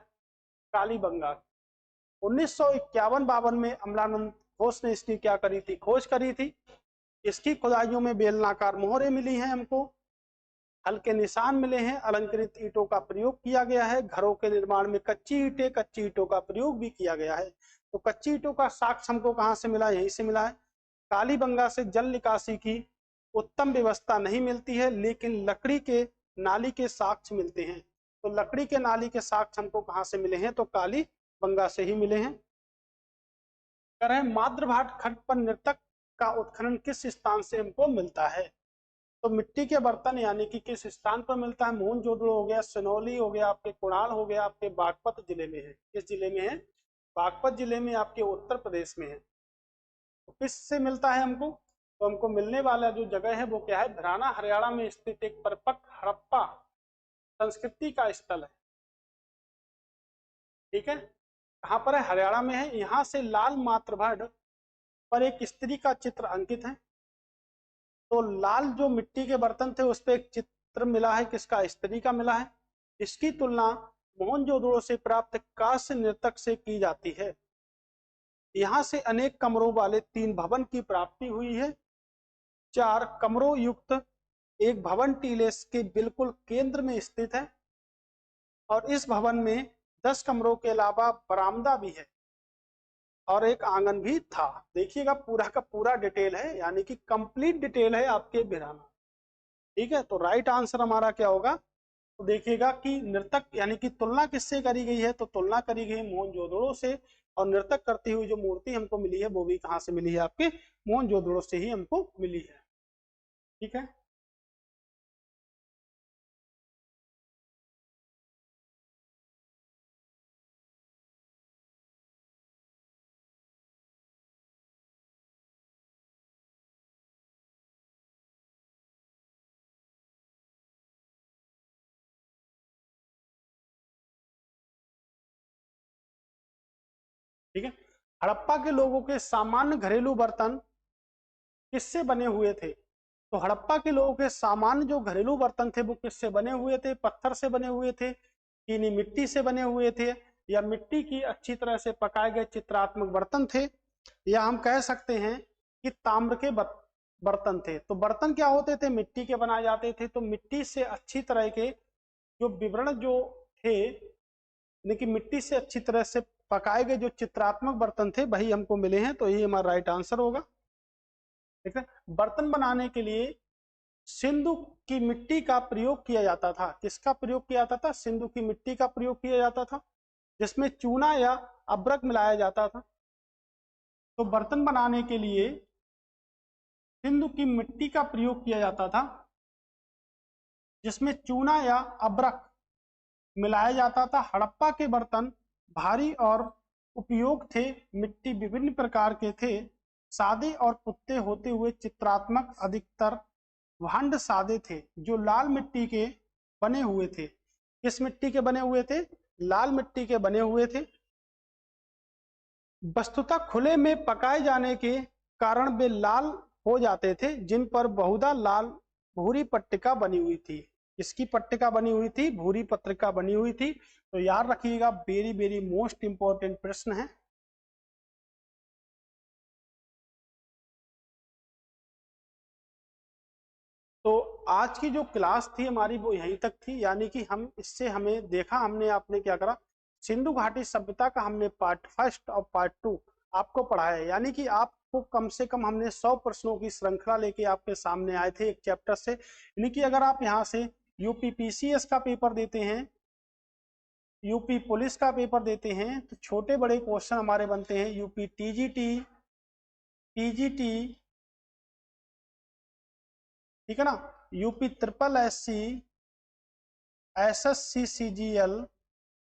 कालीबंगा 1951-52 में अमलानंद घोष ने इसकी क्या करी थी? खोज करी थी। इसकी खुदाइयों में बेलनाकार मोहरें मिली हैं हमको, हल्के निशान मिले हैं, अलंकृत ईंटों का प्रयोग किया गया है। घरों के निर्माण में कच्ची ईंटों का प्रयोग भी किया गया है। तो कच्ची ईंटों का साक्ष्य हमको कहां से मिला? यहीं से मिला है। कालीबंगा से जल निकासी की उत्तम व्यवस्था नहीं मिलती है, लेकिन लकड़ी के नाली के साक्ष्य मिलते हैं। तो लकड़ी के नाली के साक्ष्य हमको कहां से मिले हैं? तो कालीबंगा से ही मिले हैं। कह रहे हैं माद्रभाट खंड पर नृतक का उत्खनन किस स्थान से हमको मिलता है? तो मिट्टी के बर्तन यानी कि किस स्थान पर मिलता है? मोहनजोदड़ो हो गया, सिनौली हो गया, आपके कुणाल हो गया, आपके बागपत जिले में है। किस जिले में है? बागपत जिले में, आपके उत्तर प्रदेश में है। तो किस से मिलता है हमको? तो हमको मिलने वाला जो जगह है वो क्या है? भराना हरियाणा में स्थित एक परिपक्व हड़प्पा संस्कृति का स्थल है। ठीक है। कहाँ पर है? हरियाणा में है। यहाँ से लाल मातृभट पर एक स्त्री का चित्र अंकित है। तो लाल जो मिट्टी के बर्तन थे उस पर एक चित्र मिला है, किसका? स्त्री का मिला है। इसकी तुलना मोहनजोदड़ो से प्राप्त कांस्य नृतक से की जाती है। यहाँ से अनेक कमरों वाले 3 भवन की प्राप्ति हुई है। 4 कमरों युक्त एक भवन टीले के बिल्कुल केंद्र में स्थित है और इस भवन में 10 कमरों के अलावा बरामदा भी है और एक आंगन भी था। देखिएगा पूरा का पूरा डिटेल है, यानी कि कंप्लीट डिटेल है आपके बिराना। ठीक है। तो राइट आंसर हमारा क्या होगा? तो देखिएगा कि नृतक यानी कि तुलना किससे करी गई है? तो तुलना करी गई मोहनजोदड़ो से, और नृतक करती हुई जो मूर्ति हमको मिली है वो भी कहाँ से मिली है? आपके मोहनजोदड़ो से ही हमको मिली है। ठीक है। ठीक है। हड़प्पा के लोगों के सामान्य घरेलू बर्तन किससे बने हुए थे? तो हड़प्पा के लोगों के सामान्य जो घरेलू बर्तन थे वो किससे बने हुए थे? पत्थर से बने हुए थे, चीनी मिट्टी से बने हुए थे, या मिट्टी की अच्छी तरह से पकाए गए चित्रात्मक बर्तन थे, या हम कह सकते हैं कि ताम्र के बर्तन थे। तो बर्तन क्या होते थे? मिट्टी के बनाए जाते थे। तो मिट्टी से अच्छी तरह के जो विवरण जो थे, लेकिन मिट्टी से अच्छी तरह से पकाए गए जो चित्रात्मक बर्तन थे वही हमको मिले हैं। तो ये हमारा राइट आंसर होगा। ठीक है। बर्तन बनाने के लिए सिंधु की मिट्टी का प्रयोग किया जाता था। किसका प्रयोग किया जाता था? सिंधु की मिट्टी का प्रयोग किया जाता था, जिसमें चूना या अब्रक मिलाया जाता था। तो बर्तन बनाने के लिए सिंधु की मिट्टी का प्रयोग किया जाता था, जिसमें चूना या अब्रक मिलाया जाता था। हड़प्पा के बर्तन भारी और उपयोग थे। मिट्टी विभिन्न प्रकार के थे, सादे और पुत्ते होते हुए चित्रात्मक। अधिकतर भांड सादे थे, जो लाल मिट्टी के बने हुए थे। किस मिट्टी के बने हुए थे? लाल मिट्टी के बने हुए थे। वस्तुतः खुले में पकाए जाने के कारण वे लाल हो जाते थे, जिन पर बहुधा लाल भूरी पट्टिका बनी हुई थी। इसकी पट्टिका बनी हुई थी, भूरी पत्रिका बनी हुई थी। तो याद रखिएगा, वेरी वेरी मोस्ट इंपॉर्टेंट प्रश्न है। तो आज की जो क्लास थी हमारी वो यहीं तक थी, यानी कि हम इससे हमें देखा, हमने आपने क्या करा, सिंधु घाटी सभ्यता का हमने पार्ट फर्स्ट और पार्ट टू आपको पढ़ाया है। यानी कि आपको कम से कम हमने 100 प्रश्नों की श्रृंखला लेके आपके सामने आए थे एक चैप्टर से। यानी कि अगर आप यहाँ से यूपी पीसीएस का पेपर देते हैं, यूपी पुलिस का पेपर देते हैं, तो छोटे बड़े क्वेश्चन हमारे बनते हैं। यूपी टीजीटी, पीजीटी, ठीक है ना, UP triple SC, SSC, CGL,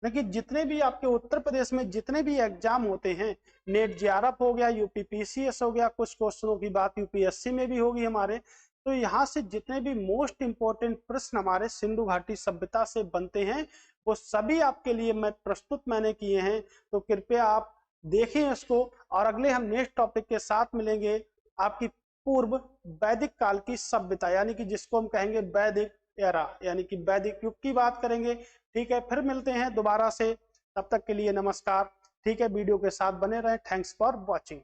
लेकिन जितने भी आपके उत्तर प्रदेश में जितने भी एग्जाम होते हैं, नेट जेआरएफ हो गया, यूपी पीसीएस हो गया, कुछ क्वेश्चनों की बात यूपीएससी में भी होगी हमारे। तो यहाँ से जितने भी मोस्ट इंपोर्टेंट प्रश्न हमारे सिंधु घाटी सभ्यता से बनते हैं, वो सभी आपके लिए मैंने किए हैं। तो कृपया आप देखें इसको, और अगले हम नेक्स्ट टॉपिक के साथ मिलेंगे, आपकी पूर्व वैदिक काल की सभ्यता, यानी कि जिसको हम कहेंगे वैदिक एरा, यानी कि वैदिक युग की बात करेंगे। ठीक है, फिर मिलते हैं दोबारा से, तब तक के लिए नमस्कार। ठीक है, वीडियो के साथ बने रहें। Thanks for watching.